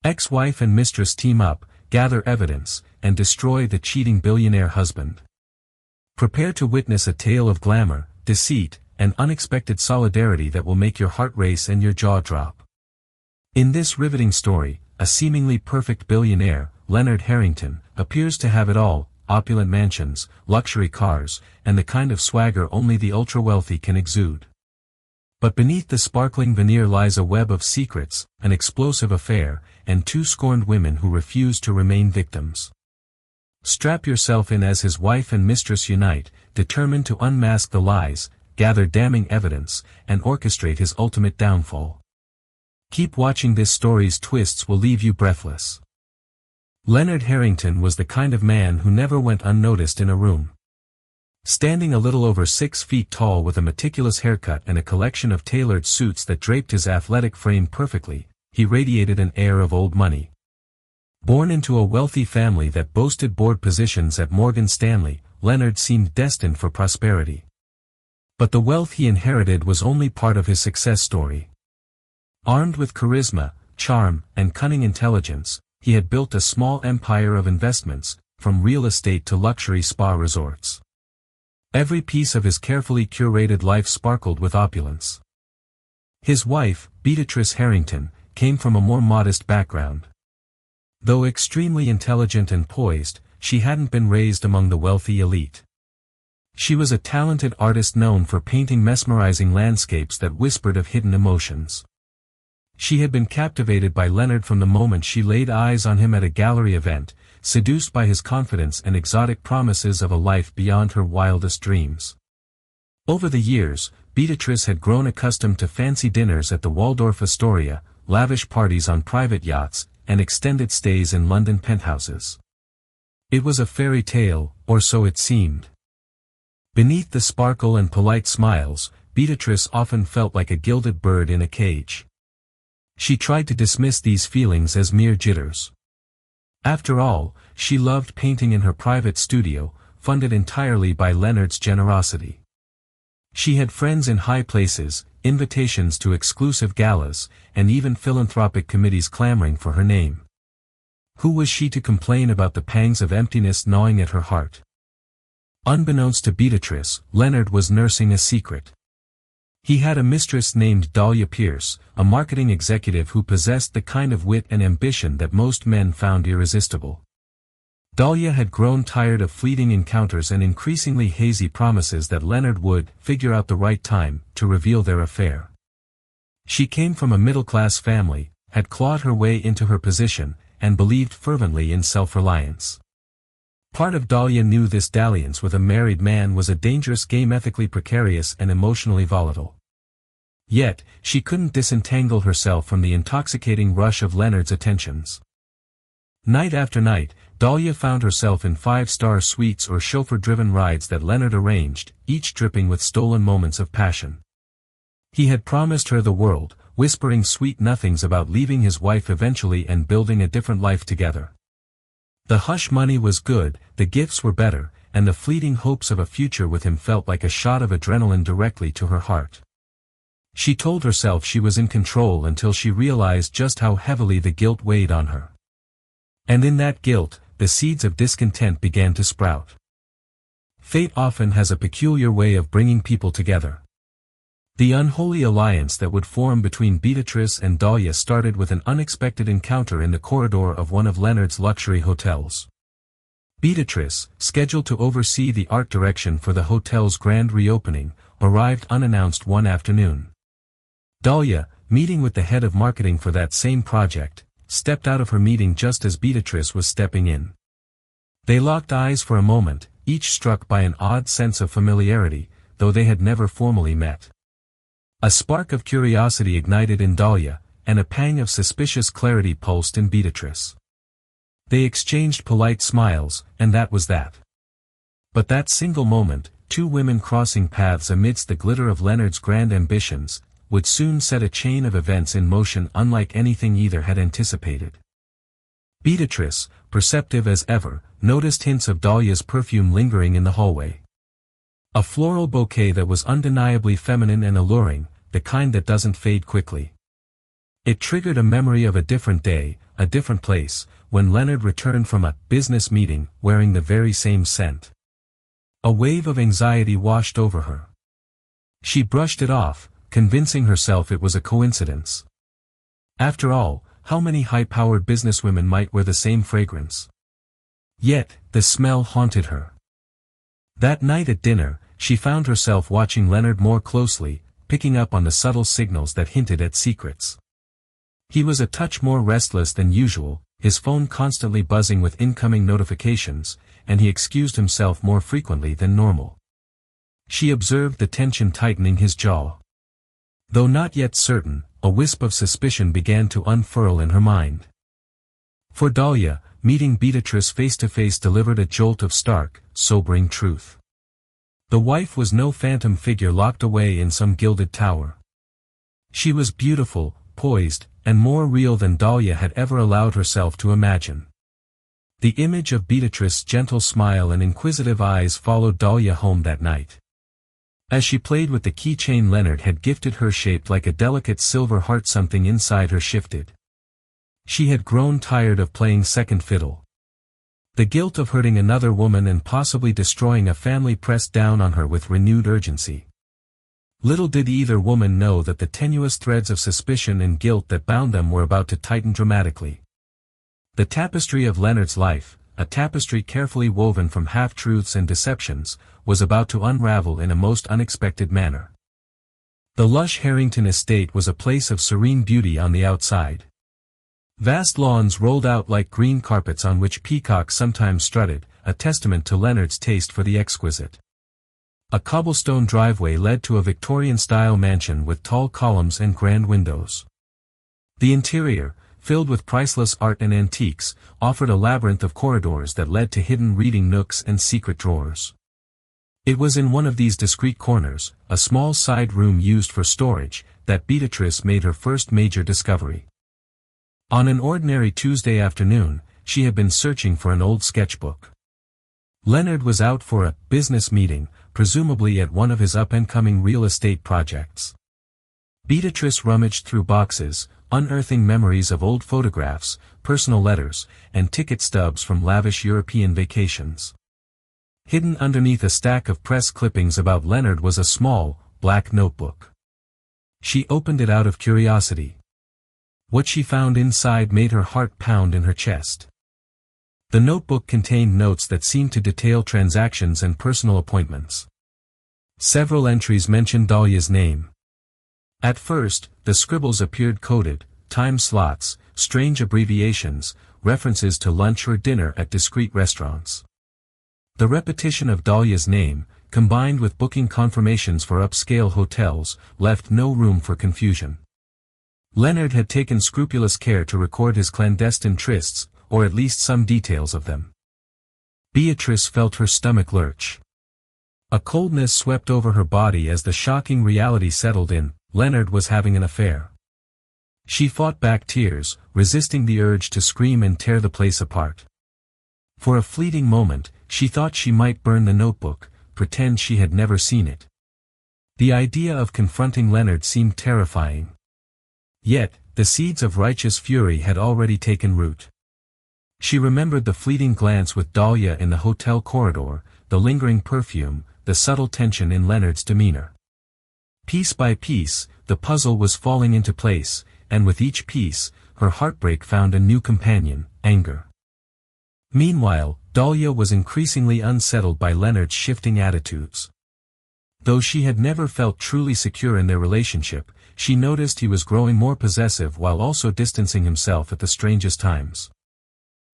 Ex-wife and mistress team up, gather evidence, and destroy the cheating billionaire husband. Prepare to witness a tale of glamour, deceit, and unexpected solidarity that will make your heart race and your jaw drop. In this riveting story, a seemingly perfect billionaire, Leonard Harrington, appears to have it all: opulent mansions, luxury cars, and the kind of swagger only the ultra-wealthy can exude. But beneath the sparkling veneer lies a web of secrets, an explosive affair, and two scorned women who refuse to remain victims. Strap yourself in as his wife and mistress unite, determined to unmask the lies, gather damning evidence, and orchestrate his ultimate downfall. Keep watching. This story's twists will leave you breathless. Leonard Harrington was the kind of man who never went unnoticed in a room. Standing a little over 6 feet tall with a meticulous haircut and a collection of tailored suits that draped his athletic frame perfectly, he radiated an air of old money. Born into a wealthy family that boasted board positions at Morgan Stanley, Leonard seemed destined for prosperity. But the wealth he inherited was only part of his success story. Armed with charisma, charm, and cunning intelligence, he had built a small empire of investments, from real estate to luxury spa resorts. Every piece of his carefully curated life sparkled with opulence. His wife, Beatrice Harrington, came from a more modest background. Though extremely intelligent and poised, she hadn't been raised among the wealthy elite. She was a talented artist known for painting mesmerizing landscapes that whispered of hidden emotions. She had been captivated by Leonard from the moment she laid eyes on him at a gallery event, seduced by his confidence and exotic promises of a life beyond her wildest dreams. Over the years, Beatrice had grown accustomed to fancy dinners at the Waldorf Astoria, lavish parties on private yachts, and extended stays in London penthouses. It was a fairy tale, or so it seemed. Beneath the sparkle and polite smiles, Beatrice often felt like a gilded bird in a cage. She tried to dismiss these feelings as mere jitters. After all, she loved painting in her private studio, funded entirely by Leonard's generosity. She had friends in high places, invitations to exclusive galas, and even philanthropic committees clamoring for her name. Who was she to complain about the pangs of emptiness gnawing at her heart? Unbeknownst to Beatrice, Leonard was nursing a secret. He had a mistress named Dahlia Pierce, a marketing executive who possessed the kind of wit and ambition that most men found irresistible. Dahlia had grown tired of fleeting encounters and increasingly hazy promises that Leonard would figure out the right time to reveal their affair. She came from a middle-class family, had clawed her way into her position, and believed fervently in self-reliance. Part of Dahlia knew this dalliance with a married man was a dangerous game, ethically precarious and emotionally volatile. Yet, she couldn't disentangle herself from the intoxicating rush of Leonard's attentions. Night after night, Dahlia found herself in 5-star suites or chauffeur-driven rides that Leonard arranged, each dripping with stolen moments of passion. He had promised her the world, whispering sweet nothings about leaving his wife eventually and building a different life together. The hush money was good, the gifts were better, and the fleeting hopes of a future with him felt like a shot of adrenaline directly to her heart. She told herself she was in control until she realized just how heavily the guilt weighed on her. And in that guilt, the seeds of discontent began to sprout. Fate often has a peculiar way of bringing people together. The unholy alliance that would form between Beatrice and Dahlia started with an unexpected encounter in the corridor of one of Leonard's luxury hotels. Beatrice, scheduled to oversee the art direction for the hotel's grand reopening, arrived unannounced one afternoon. Dahlia, meeting with the head of marketing for that same project, stepped out of her meeting just as Beatrice was stepping in. They locked eyes for a moment, each struck by an odd sense of familiarity, though they had never formally met. A spark of curiosity ignited in Dahlia, and a pang of suspicious clarity pulsed in Beatrice. They exchanged polite smiles, and that was that. But that single moment, two women crossing paths amidst the glitter of Leonard's grand ambitions, would soon set a chain of events in motion unlike anything either had anticipated. Beatrice, perceptive as ever, noticed hints of Dahlia's perfume lingering in the hallway. A floral bouquet that was undeniably feminine and alluring, the kind that doesn't fade quickly. It triggered a memory of a different day, a different place, when Leonard returned from a business meeting wearing the very same scent. A wave of anxiety washed over her. She brushed it off, convincing herself it was a coincidence. After all, how many high-powered businesswomen might wear the same fragrance? Yet, the smell haunted her. That night at dinner, she found herself watching Leonard more closely, picking up on the subtle signals that hinted at secrets. He was a touch more restless than usual, his phone constantly buzzing with incoming notifications, and he excused himself more frequently than normal. She observed the tension tightening his jaw. Though not yet certain, a wisp of suspicion began to unfurl in her mind. For Dahlia, meeting Beatrice face-to-face delivered a jolt of stark, sobering truth. The wife was no phantom figure locked away in some gilded tower. She was beautiful, poised, and more real than Dahlia had ever allowed herself to imagine. The image of Beatrice's gentle smile and inquisitive eyes followed Dahlia home that night. As she played with the keychain Leonard had gifted her shaped like a delicate silver heart, something inside her shifted. She had grown tired of playing second fiddle. The guilt of hurting another woman and possibly destroying a family pressed down on her with renewed urgency. Little did either woman know that the tenuous threads of suspicion and guilt that bound them were about to tighten dramatically. The tapestry of Leonard's life, a tapestry carefully woven from half-truths and deceptions, was about to unravel in a most unexpected manner. The lush Harrington estate was a place of serene beauty on the outside. Vast lawns rolled out like green carpets on which peacocks sometimes strutted, a testament to Leonard's taste for the exquisite. A cobblestone driveway led to a Victorian-style mansion with tall columns and grand windows. The interior, filled with priceless art and antiques, offered a labyrinth of corridors that led to hidden reading nooks and secret drawers. It was in one of these discreet corners, a small side room used for storage, that Beatrice made her first major discovery. On an ordinary Tuesday afternoon, she had been searching for an old sketchbook. Leonard was out for a business meeting, presumably at one of his up-and-coming real estate projects. Beatrice rummaged through boxes, unearthing memories of old photographs, personal letters, and ticket stubs from lavish European vacations. Hidden underneath a stack of press clippings about Leonard was a small, black notebook. She opened it out of curiosity. What she found inside made her heart pound in her chest. The notebook contained notes that seemed to detail transactions and personal appointments. Several entries mentioned Dahlia's name. At first, the scribbles appeared coded, time slots, strange abbreviations, references to lunch or dinner at discreet restaurants. The repetition of Dahlia's name, combined with booking confirmations for upscale hotels, left no room for confusion. Leonard had taken scrupulous care to record his clandestine trysts, or at least some details of them. Beatrice felt her stomach lurch. A coldness swept over her body as the shocking reality settled in: Leonard was having an affair. She fought back tears, resisting the urge to scream and tear the place apart. For a fleeting moment, she thought she might burn the notebook, pretend she had never seen it. The idea of confronting Leonard seemed terrifying. Yet, the seeds of righteous fury had already taken root. She remembered the fleeting glance with Dahlia in the hotel corridor, the lingering perfume, the subtle tension in Leonard's demeanor. Piece by piece, the puzzle was falling into place, and with each piece, her heartbreak found a new companion: anger. Meanwhile, Dahlia was increasingly unsettled by Leonard's shifting attitudes. Though she had never felt truly secure in their relationship, she noticed he was growing more possessive while also distancing himself at the strangest times.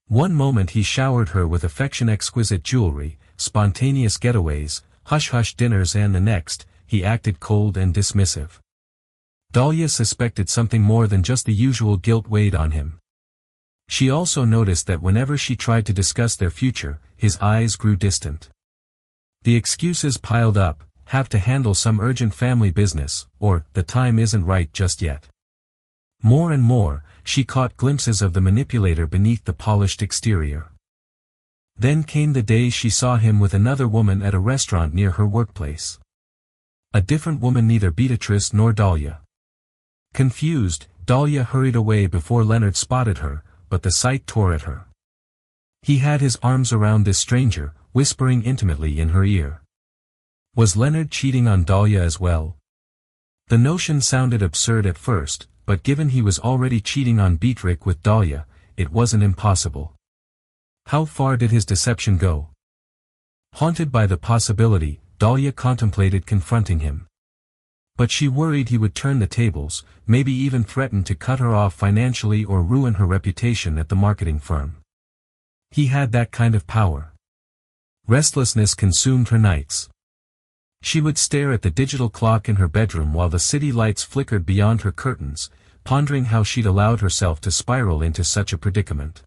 One moment he showered her with affection, exquisite jewelry, spontaneous getaways, hush-hush dinners, and the next, he acted cold and dismissive. Dahlia suspected something more than just the usual guilt weighed on him. She also noticed that whenever she tried to discuss their future, his eyes grew distant. The excuses piled up: have to handle some urgent family business, or the time isn't right just yet. More and more, she caught glimpses of the manipulator beneath the polished exterior. Then came the day she saw him with another woman at a restaurant near her workplace. A different woman, neither Beatrice nor Dahlia. Confused, Dahlia hurried away before Leonard spotted her, but the sight tore at her. He had his arms around this stranger, whispering intimately in her ear. Was Leonard cheating on Dahlia as well? The notion sounded absurd at first, but given he was already cheating on Beatrick with Dahlia, it wasn't impossible. How far did his deception go? Haunted by the possibility, Dahlia contemplated confronting him. But she worried he would turn the tables, maybe even threaten to cut her off financially or ruin her reputation at the marketing firm. He had that kind of power. Restlessness consumed her nights. She would stare at the digital clock in her bedroom while the city lights flickered beyond her curtains, pondering how she'd allowed herself to spiral into such a predicament.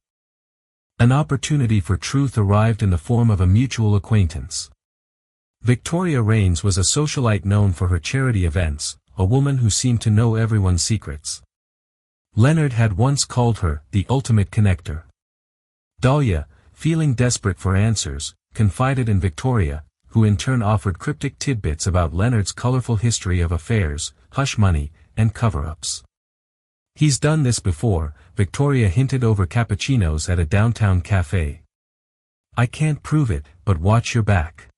An opportunity for truth arrived in the form of a mutual acquaintance. Victoria Rains was a socialite known for her charity events, a woman who seemed to know everyone's secrets. Leonard had once called her the ultimate connector. Dahlia, feeling desperate for answers, confided in Victoria, who in turn offered cryptic tidbits about Leonard's colorful history of affairs, hush money, and cover-ups. He's done this before, Victoria hinted over cappuccinos at a downtown cafe. I can't prove it, but watch your back.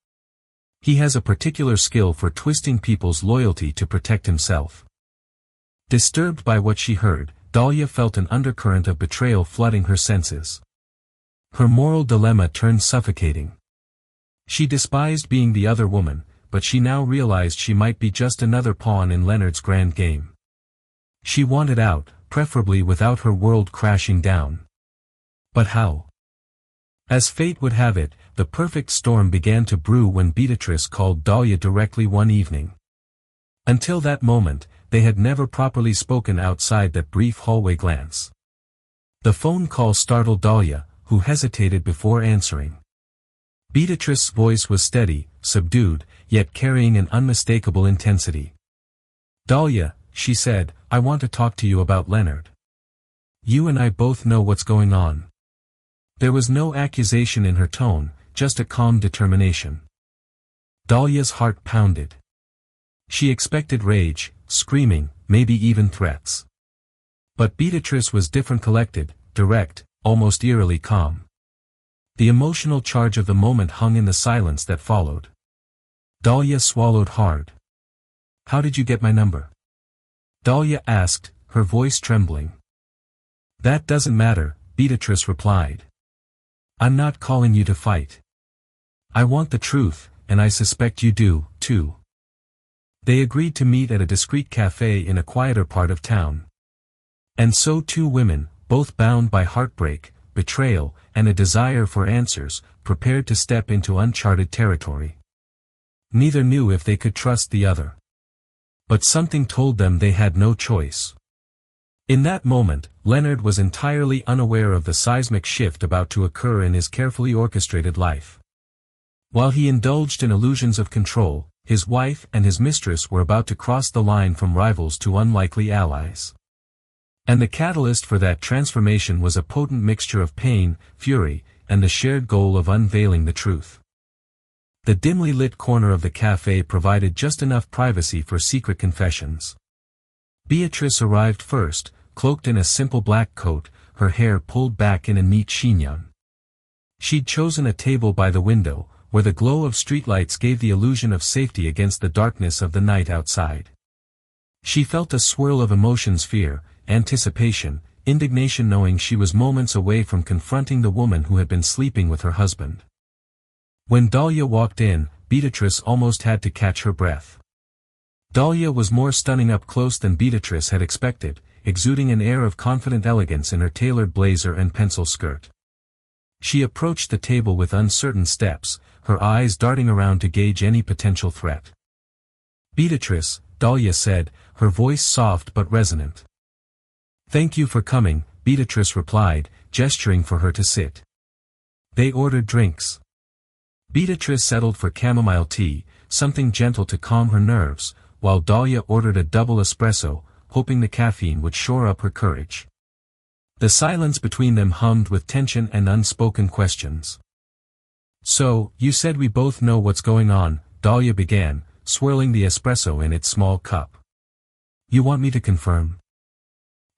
He has a particular skill for twisting people's loyalty to protect himself. Disturbed by what she heard, Dahlia felt an undercurrent of betrayal flooding her senses. Her moral dilemma turned suffocating. She despised being the other woman, but she now realized she might be just another pawn in Leonard's grand game. She wanted out, preferably without her world crashing down. But how? As fate would have it, the perfect storm began to brew when Beatrice called Dahlia directly one evening. Until that moment, they had never properly spoken outside that brief hallway glance. The phone call startled Dahlia, who hesitated before answering. Beatrice's voice was steady, subdued, yet carrying an unmistakable intensity. Dahlia, she said, I want to talk to you about Leonard. You and I both know what's going on. There was no accusation in her tone, just a calm determination. Dahlia's heart pounded. She expected rage, screaming, maybe even threats. But Beatrice was different, collected, direct, almost eerily calm. The emotional charge of the moment hung in the silence that followed. Dahlia swallowed hard. How did you get my number? Dahlia asked, her voice trembling. That doesn't matter, Beatrice replied. I'm not calling you to fight. I want the truth, and I suspect you do, too. They agreed to meet at a discreet cafe in a quieter part of town. And so two women, both bound by heartbreak, betrayal, and a desire for answers, prepared to step into uncharted territory. Neither knew if they could trust the other. But something told them they had no choice. In that moment, Leonard was entirely unaware of the seismic shift about to occur in his carefully orchestrated life. While he indulged in illusions of control, his wife and his mistress were about to cross the line from rivals to unlikely allies. And the catalyst for that transformation was a potent mixture of pain, fury, and the shared goal of unveiling the truth. The dimly lit corner of the cafe provided just enough privacy for secret confessions. Beatrice arrived first, cloaked in a simple black coat, her hair pulled back in a neat chignon. She'd chosen a table by the window, where the glow of streetlights gave the illusion of safety against the darkness of the night outside. She felt a swirl of emotions: fear, anticipation, indignation, knowing she was moments away from confronting the woman who had been sleeping with her husband. When Dahlia walked in, Beatrice almost had to catch her breath. Dahlia was more stunning up close than Beatrice had expected, exuding an air of confident elegance in her tailored blazer and pencil skirt. She approached the table with uncertain steps, her eyes darting around to gauge any potential threat. Beatrice, Dahlia said, her voice soft but resonant. Thank you for coming, Beatrice replied, gesturing for her to sit. They ordered drinks. Beatrice settled for chamomile tea, something gentle to calm her nerves, while Dahlia ordered a double espresso, hoping the caffeine would shore up her courage. The silence between them hummed with tension and unspoken questions. So, you said we both know what's going on, Dahlia began, swirling the espresso in its small cup. You want me to confirm?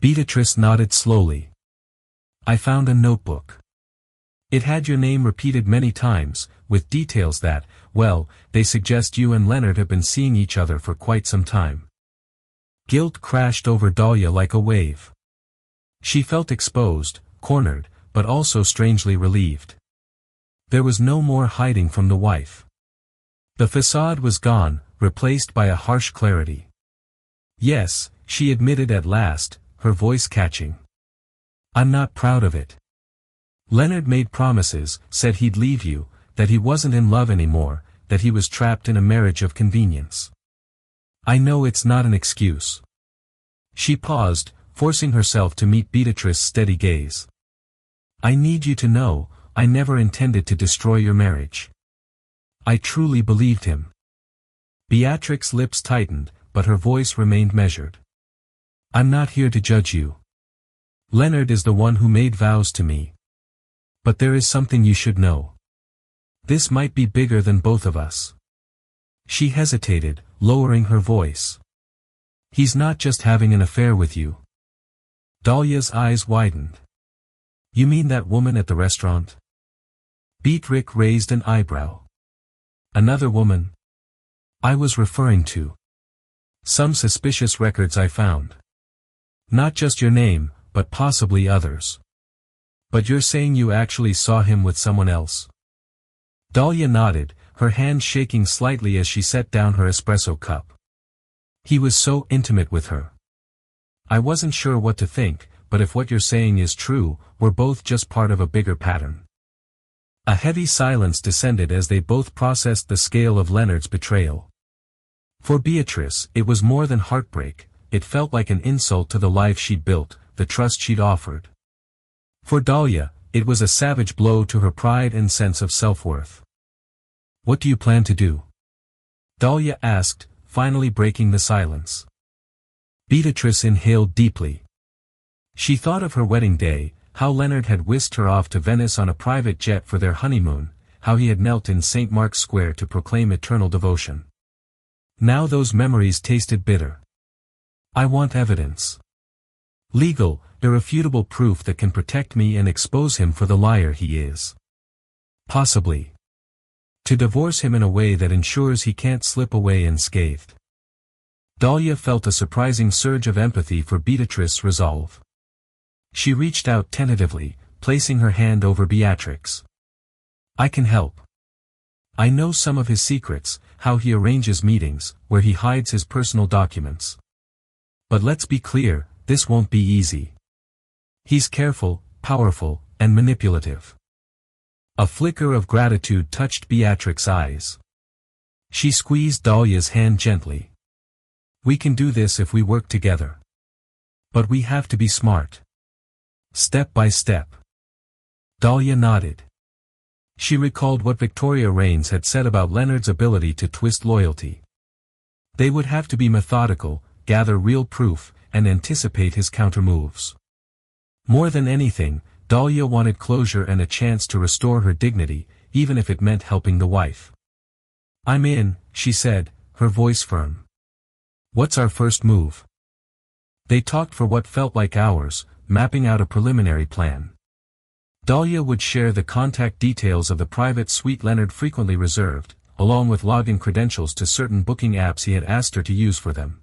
Beatrice nodded slowly. I found a notebook. It had your name repeated many times, with details that, well, they suggest you and Leonard have been seeing each other for quite some time. Guilt crashed over Dahlia like a wave. She felt exposed, cornered, but also strangely relieved. There was no more hiding from the wife. The facade was gone, replaced by a harsh clarity. Yes, she admitted at last, her voice catching. I'm not proud of it. Leonard made promises, said he'd leave you, that he wasn't in love anymore, that he was trapped in a marriage of convenience. I know it's not an excuse. She paused, forcing herself to meet Beatrice's steady gaze. I need you to know, I never intended to destroy your marriage. I truly believed him. Beatrix's lips tightened, but her voice remained measured. I'm not here to judge you. Leonard is the one who made vows to me. But there is something you should know. This might be bigger than both of us. She hesitated, lowering her voice. He's not just having an affair with you. Dahlia's eyes widened. You mean that woman at the restaurant? Beatrix raised an eyebrow. Another woman? I was referring to some suspicious records I found. Not just your name, but possibly others. But you're saying you actually saw him with someone else? Dahlia nodded, her hand shaking slightly as she set down her espresso cup. He was so intimate with her. I wasn't sure what to think, but if what you're saying is true, we're both just part of a bigger pattern. A heavy silence descended as they both processed the scale of Leonard's betrayal. For Beatrice, it was more than heartbreak, it felt like an insult to the life she'd built, the trust she'd offered. For Dahlia, it was a savage blow to her pride and sense of self-worth. What do you plan to do? Dahlia asked, finally breaking the silence. Beatrice inhaled deeply. She thought of her wedding day, how Leonard had whisked her off to Venice on a private jet for their honeymoon, how he had knelt in St. Mark's Square to proclaim eternal devotion. Now those memories tasted bitter. I want evidence. Legal, irrefutable proof that can protect me and expose him for the liar he is. Possibly. To divorce him in a way that ensures he can't slip away unscathed. Dahlia felt a surprising surge of empathy for Beatrice's resolve. She reached out tentatively, placing her hand over Beatrix. I can help. I know some of his secrets, how he arranges meetings, where he hides his personal documents. But let's be clear, this won't be easy. He's careful, powerful, and manipulative. A flicker of gratitude touched Beatrix's eyes. She squeezed Dahlia's hand gently. We can do this if we work together. But we have to be smart. Step by step. Dahlia nodded. She recalled what Victoria Rains had said about Leonard's ability to twist loyalty. They would have to be methodical, gather real proof, and anticipate his countermoves. More than anything, Dahlia wanted closure and a chance to restore her dignity, even if it meant helping the wife. I'm in, she said, her voice firm. What's our first move? They talked for what felt like hours, mapping out a preliminary plan. Dahlia would share the contact details of the private suite Leonard frequently reserved, along with login credentials to certain booking apps he had asked her to use for them.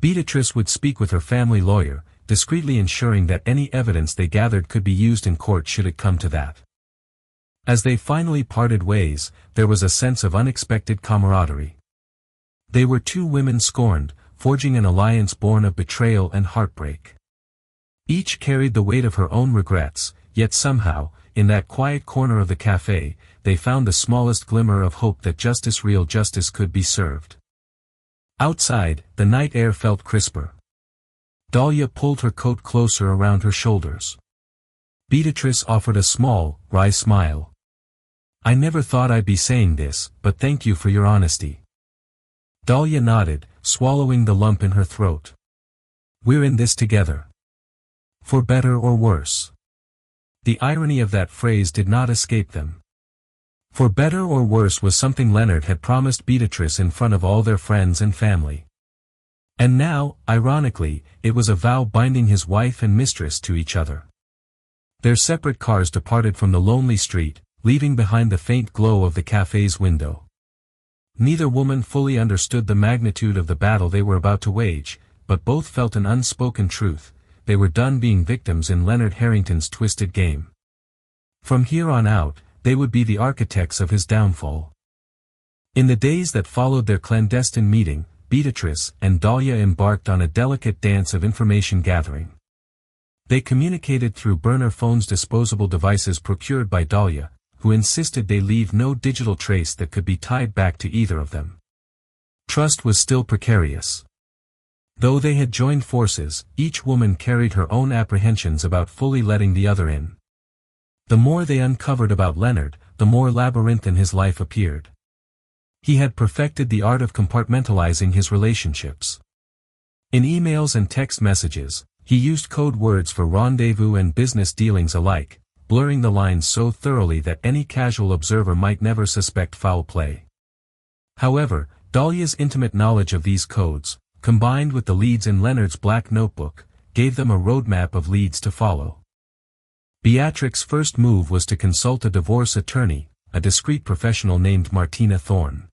Beatrice would speak with her family lawyer, discreetly ensuring that any evidence they gathered could be used in court should it come to that. As they finally parted ways, there was a sense of unexpected camaraderie. They were two women scorned, forging an alliance born of betrayal and heartbreak. Each carried the weight of her own regrets, yet somehow, in that quiet corner of the cafe, they found the smallest glimmer of hope that real justice could be served. Outside, the night air felt crisper. Dahlia pulled her coat closer around her shoulders. Beatrice offered a small, wry smile. I never thought I'd be saying this, but thank you for your honesty. Dahlia nodded, swallowing the lump in her throat. We're in this together. For better or worse. The irony of that phrase did not escape them. For better or worse was something Leonard had promised Beatrice in front of all their friends and family. And now, ironically, it was a vow binding his wife and mistress to each other. Their separate cars departed from the lonely street, leaving behind the faint glow of the cafe's window. Neither woman fully understood the magnitude of the battle they were about to wage, but both felt an unspoken truth: they were done being victims in Leonard Harrington's twisted game. From here on out, they would be the architects of his downfall. In the days that followed their clandestine meeting, Beatrice and Dahlia embarked on a delicate dance of information gathering. They communicated through burner phones, disposable devices procured by Dahlia, who insisted they leave no digital trace that could be tied back to either of them. Trust was still precarious. Though they had joined forces, each woman carried her own apprehensions about fully letting the other in. The more they uncovered about Leonard, the more labyrinthine his life appeared. He had perfected the art of compartmentalizing his relationships. In emails and text messages, he used code words for rendezvous and business dealings alike, blurring the lines so thoroughly that any casual observer might never suspect foul play. However, Dahlia's intimate knowledge of these codes, combined with the leads in Leonard's black notebook, gave them a roadmap of leads to follow. Beatrix's first move was to consult a divorce attorney, a discreet professional named Martina Thorne.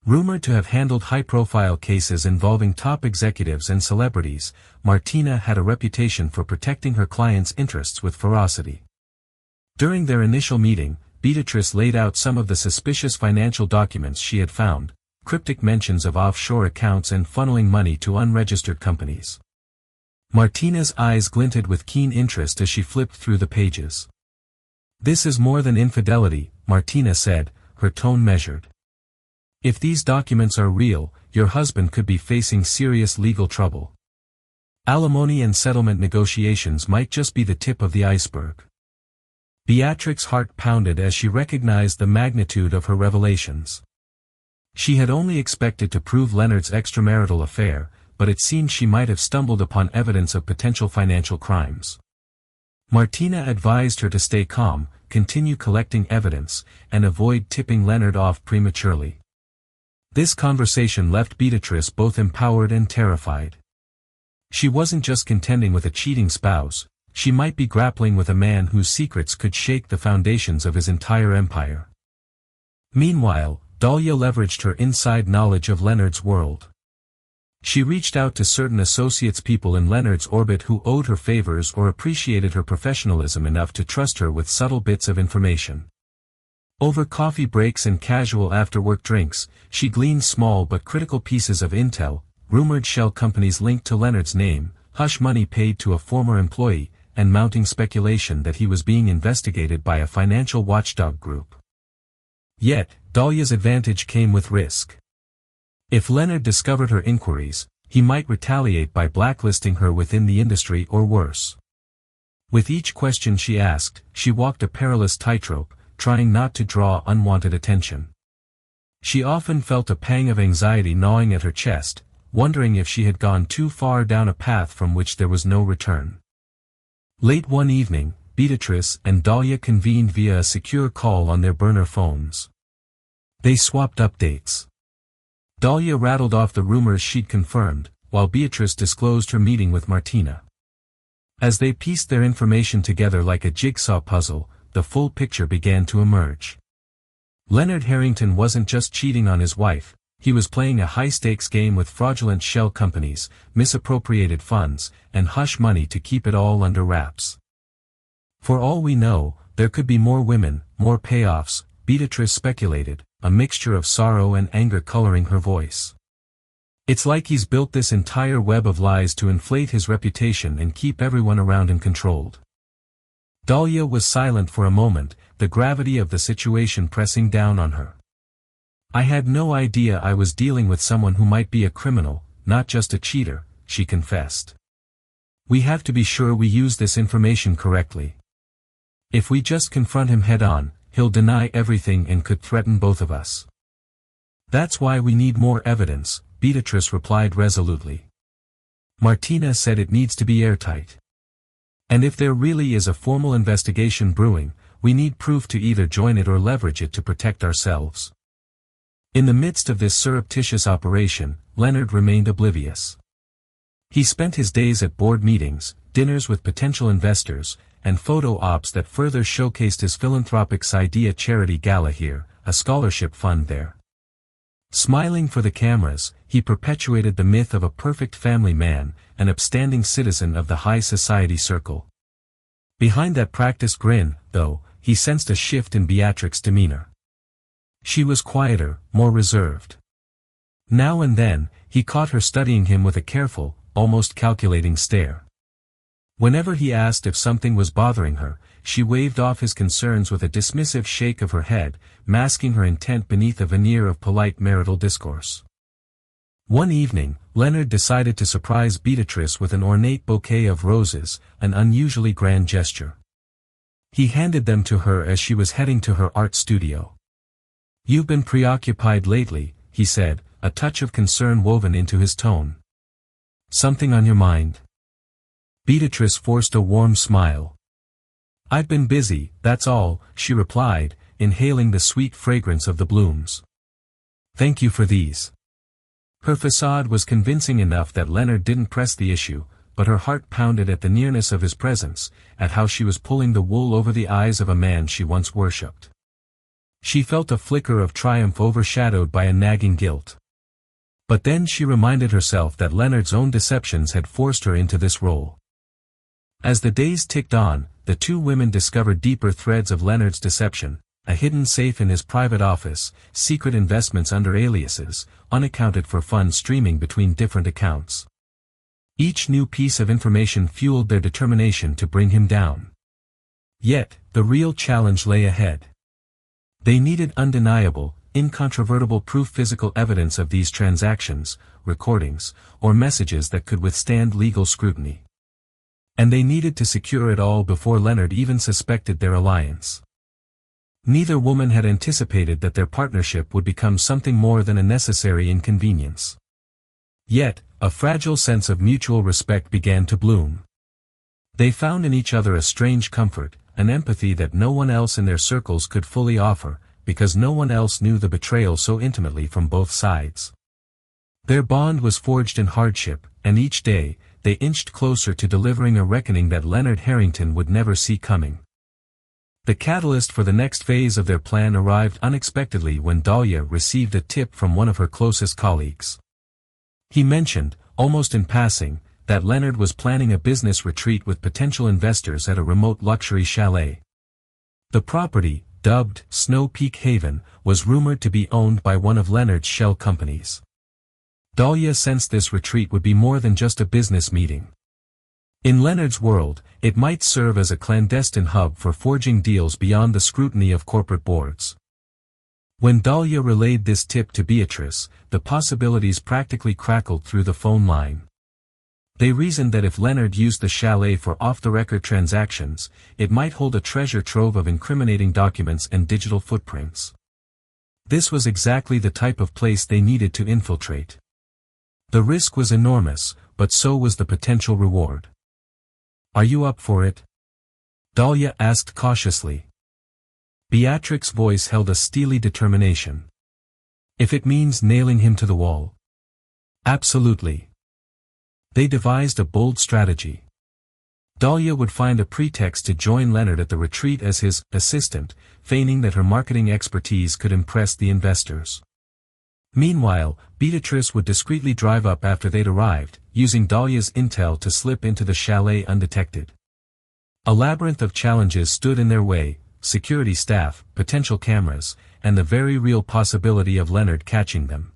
Rumored to have handled high-profile cases involving top executives and celebrities, Martina had a reputation for protecting her clients' interests with ferocity. During their initial meeting, Beatrice laid out some of the suspicious financial documents she had found, cryptic mentions of offshore accounts and funneling money to unregistered companies. Martina's eyes glinted with keen interest as she flipped through the pages. "This is more than infidelity," Martina said, her tone measured. "If these documents are real, your husband could be facing serious legal trouble. Alimony and settlement negotiations might just be the tip of the iceberg." Beatrix's heart pounded as she recognized the magnitude of her revelations. She had only expected to prove Leonard's extramarital affair, but it seemed she might have stumbled upon evidence of potential financial crimes. Martina advised her to stay calm, continue collecting evidence, and avoid tipping Leonard off prematurely. This conversation left Beatrice both empowered and terrified. She wasn't just contending with a cheating spouse, she might be grappling with a man whose secrets could shake the foundations of his entire empire. Meanwhile, Dahlia leveraged her inside knowledge of Leonard's world. She reached out to certain associates, people in Leonard's orbit who owed her favors or appreciated her professionalism enough to trust her with subtle bits of information. Over coffee breaks and casual after-work drinks, she gleaned small but critical pieces of intel: rumored shell companies linked to Leonard's name, hush money paid to a former employee, and mounting speculation that he was being investigated by a financial watchdog group. Yet, Dahlia's advantage came with risk. If Leonard discovered her inquiries, he might retaliate by blacklisting her within the industry or worse. With each question she asked, she walked a perilous tightrope, trying not to draw unwanted attention. She often felt a pang of anxiety gnawing at her chest, wondering if she had gone too far down a path from which there was no return. Late one evening, Beatrice and Dahlia convened via a secure call on their burner phones. They swapped updates. Dahlia rattled off the rumors she'd confirmed, while Beatrice disclosed her meeting with Martina. As they pieced their information together like a jigsaw puzzle, the full picture began to emerge. Leonard Harrington wasn't just cheating on his wife, he was playing a high-stakes game with fraudulent shell companies, misappropriated funds, and hush money to keep it all under wraps. For all we know, there could be more women, more payoffs, Beatrice speculated, a mixture of sorrow and anger coloring her voice. It's like he's built this entire web of lies to inflate his reputation and keep everyone around him controlled. Dahlia was silent for a moment, the gravity of the situation pressing down on her. "I had no idea I was dealing with someone who might be a criminal, not just a cheater," she confessed. "We have to be sure we use this information correctly. If we just confront him head-on, he'll deny everything and could threaten both of us." "That's why we need more evidence," Beatrice replied resolutely. "Martina said it needs to be airtight. And if there really is a formal investigation brewing, we need proof to either join it or leverage it to protect ourselves." In the midst of this surreptitious operation, Leonard remained oblivious. He spent his days at board meetings, dinners with potential investors, and photo ops that further showcased his philanthropic side: a charity gala here, a scholarship fund there. Smiling for the cameras, he perpetuated the myth of a perfect family man, an upstanding citizen of the high society circle. Behind that practiced grin, though, he sensed a shift in Beatrix's demeanor. She was quieter, more reserved. Now and then, he caught her studying him with a careful, almost calculating stare. Whenever he asked if something was bothering her, she waved off his concerns with a dismissive shake of her head, masking her intent beneath a veneer of polite marital discourse. One evening, Leonard decided to surprise Beatrice with an ornate bouquet of roses, an unusually grand gesture. He handed them to her as she was heading to her art studio. "You've been preoccupied lately," he said, a touch of concern woven into his tone. "Something on your mind?" Beatrice forced a warm smile. "I've been busy, that's all," she replied, inhaling the sweet fragrance of the blooms. "Thank you for these." Her facade was convincing enough that Leonard didn't press the issue, but her heart pounded at the nearness of his presence, at how she was pulling the wool over the eyes of a man she once worshipped. She felt a flicker of triumph overshadowed by a nagging guilt. But then she reminded herself that Leonard's own deceptions had forced her into this role. As the days ticked on, the two women discovered deeper threads of Leonard's deception: a hidden safe in his private office, secret investments under aliases, unaccounted for funds streaming between different accounts. Each new piece of information fueled their determination to bring him down. Yet, the real challenge lay ahead. They needed undeniable, incontrovertible proof, physical evidence of these transactions, recordings, or messages that could withstand legal scrutiny. And they needed to secure it all before Leonard even suspected their alliance. Neither woman had anticipated that their partnership would become something more than a necessary inconvenience. Yet, a fragile sense of mutual respect began to bloom. They found in each other a strange comfort, an empathy that no one else in their circles could fully offer, because no one else knew the betrayal so intimately from both sides. Their bond was forged in hardship, and each day, they inched closer to delivering a reckoning that Leonard Harrington would never see coming. The catalyst for the next phase of their plan arrived unexpectedly when Dahlia received a tip from one of her closest colleagues. He mentioned, almost in passing, that Leonard was planning a business retreat with potential investors at a remote luxury chalet. The property, dubbed Snow Peak Haven, was rumored to be owned by one of Leonard's shell companies. Dahlia sensed this retreat would be more than just a business meeting. In Leonard's world, it might serve as a clandestine hub for forging deals beyond the scrutiny of corporate boards. When Dahlia relayed this tip to Beatrice, the possibilities practically crackled through the phone line. They reasoned that if Leonard used the chalet for off-the-record transactions, it might hold a treasure trove of incriminating documents and digital footprints. This was exactly the type of place they needed to infiltrate. The risk was enormous, but so was the potential reward. "Are you up for it?" Dahlia asked cautiously. Beatrix's voice held a steely determination. "If it means nailing him to the wall." "Absolutely." They devised a bold strategy. Dahlia would find a pretext to join Leonard at the retreat as his assistant, feigning that her marketing expertise could impress the investors. Meanwhile, Beatrice would discreetly drive up after they'd arrived, using Dahlia's intel to slip into the chalet undetected. A labyrinth of challenges stood in their way: security staff, potential cameras, and the very real possibility of Leonard catching them.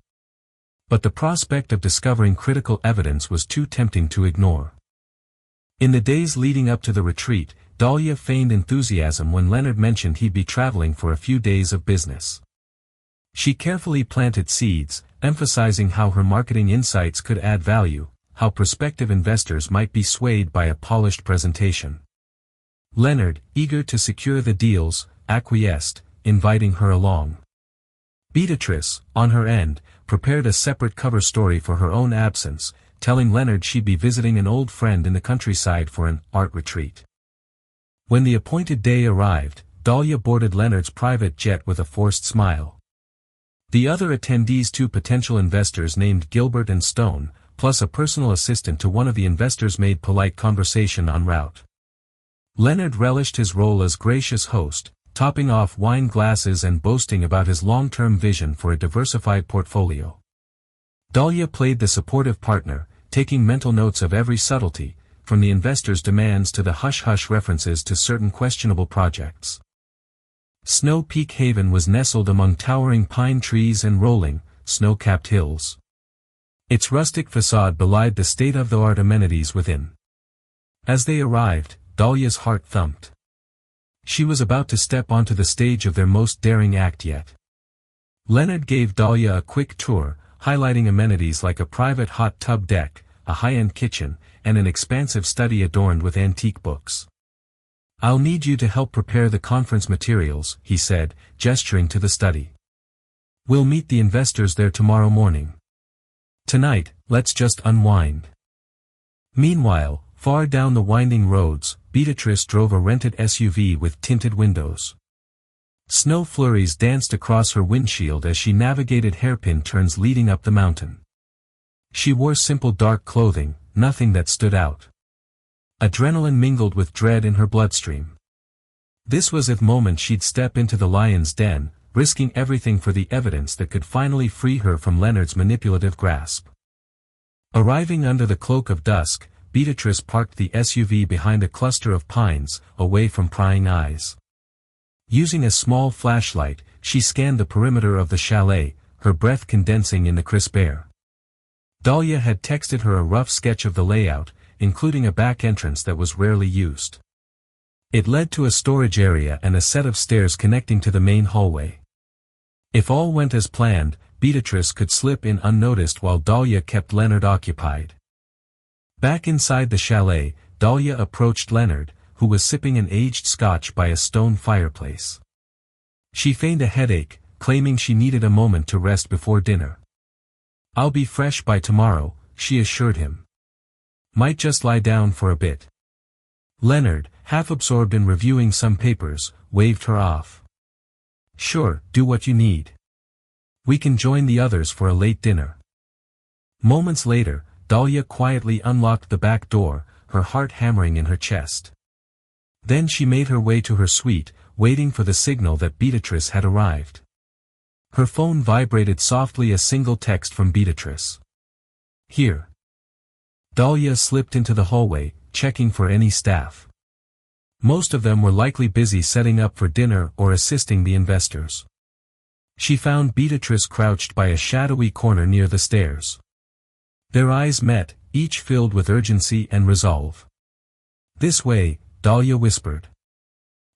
But the prospect of discovering critical evidence was too tempting to ignore. In the days leading up to the retreat, Dahlia feigned enthusiasm when Leonard mentioned he'd be traveling for a few days of business. She carefully planted seeds, emphasizing how her marketing insights could add value, how prospective investors might be swayed by a polished presentation. Leonard, eager to secure the deals, acquiesced, inviting her along. Beatrice, on her end, prepared a separate cover story for her own absence, telling Leonard she'd be visiting an old friend in the countryside for an art retreat. When the appointed day arrived, Dahlia boarded Leonard's private jet with a forced smile. The other attendees, two potential investors named Gilbert and Stone, plus a personal assistant to one of the investors, made polite conversation en route. Leonard relished his role as gracious host, topping off wine glasses and boasting about his long-term vision for a diversified portfolio. Dahlia played the supportive partner, taking mental notes of every subtlety, from the investors' demands to the hush-hush references to certain questionable projects. Snow Peak Haven was nestled among towering pine trees and rolling, snow-capped hills. Its rustic facade belied the state-of-the-art amenities within. As they arrived, Dahlia's heart thumped. She was about to step onto the stage of their most daring act yet. Leonard gave Dahlia a quick tour, highlighting amenities like a private hot tub deck, a high-end kitchen, and an expansive study adorned with antique books. "I'll need you to help prepare the conference materials," he said, gesturing to the study. "We'll meet the investors there tomorrow morning. Tonight, let's just unwind." Meanwhile, far down the winding roads, Beatrice drove a rented SUV with tinted windows. Snow flurries danced across her windshield as she navigated hairpin turns leading up the mountain. She wore simple dark clothing, nothing that stood out. Adrenaline mingled with dread in her bloodstream. This was the moment she'd step into the lion's den, risking everything for the evidence that could finally free her from Leonard's manipulative grasp. Arriving under the cloak of dusk, Beatrice parked the SUV behind a cluster of pines, away from prying eyes. Using a small flashlight, she scanned the perimeter of the chalet, her breath condensing in the crisp air. Dahlia had texted her a rough sketch of the layout, including a back entrance that was rarely used. It led to a storage area and a set of stairs connecting to the main hallway. If all went as planned, Beatrice could slip in unnoticed while Dahlia kept Leonard occupied. Back inside the chalet, Dahlia approached Leonard, who was sipping an aged scotch by a stone fireplace. She feigned a headache, claiming she needed a moment to rest before dinner. "I'll be fresh by tomorrow," she assured him. "Might just lie down for a bit." Leonard, half absorbed in reviewing some papers, waved her off. "Sure, do what you need. We can join the others for a late dinner." Moments later, Dahlia quietly unlocked the back door, her heart hammering in her chest. Then she made her way to her suite, waiting for the signal that Beatrice had arrived. Her phone vibrated softly, a single text from Beatrice. "Here." Dahlia slipped into the hallway, checking for any staff. Most of them were likely busy setting up for dinner or assisting the investors. She found Beatrice crouched by a shadowy corner near the stairs. Their eyes met, each filled with urgency and resolve. "This way," Dahlia whispered.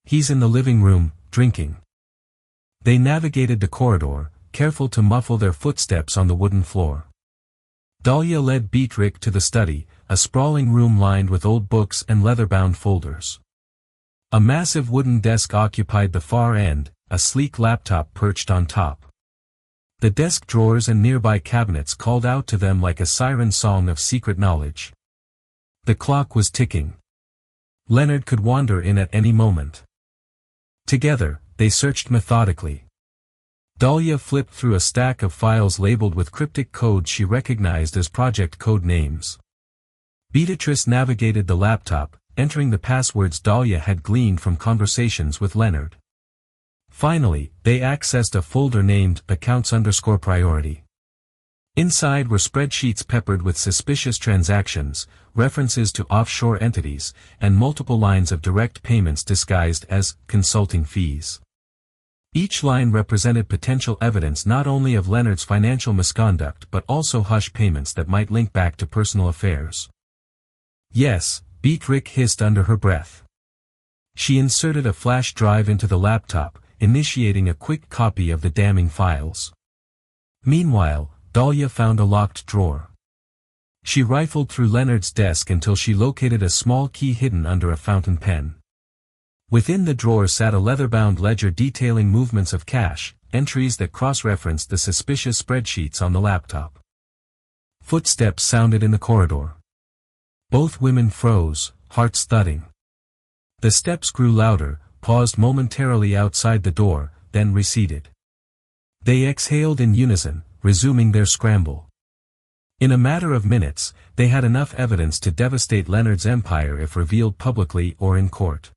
"He's in the living room, drinking." They navigated the corridor, careful to muffle their footsteps on the wooden floor. Dahlia led Beatrice to the study, a sprawling room lined with old books and leather-bound folders. A massive wooden desk occupied the far end, a sleek laptop perched on top. The desk drawers and nearby cabinets called out to them like a siren song of secret knowledge. The clock was ticking. Leonard could wander in at any moment. Together, they searched methodically. Dahlia flipped through a stack of files labeled with cryptic codes she recognized as project code names. Beatrice navigated the laptop, entering the passwords Dahlia had gleaned from conversations with Leonard. Finally, they accessed a folder named Accounts_Priority. Inside were spreadsheets peppered with suspicious transactions, references to offshore entities, and multiple lines of direct payments disguised as consulting fees. Each line represented potential evidence not only of Leonard's financial misconduct but also hush payments that might link back to personal affairs. "Yes," Beatrice hissed under her breath. She inserted a flash drive into the laptop, initiating a quick copy of the damning files. Meanwhile, Dahlia found a locked drawer. She rifled through Leonard's desk until she located a small key hidden under a fountain pen. Within the drawer sat a leather-bound ledger detailing movements of cash, entries that cross-referenced the suspicious spreadsheets on the laptop. Footsteps sounded in the corridor. Both women froze, hearts thudding. The steps grew louder, paused momentarily outside the door, then receded. They exhaled in unison, resuming their scramble. In a matter of minutes, they had enough evidence to devastate Leonard's empire if revealed publicly or in court.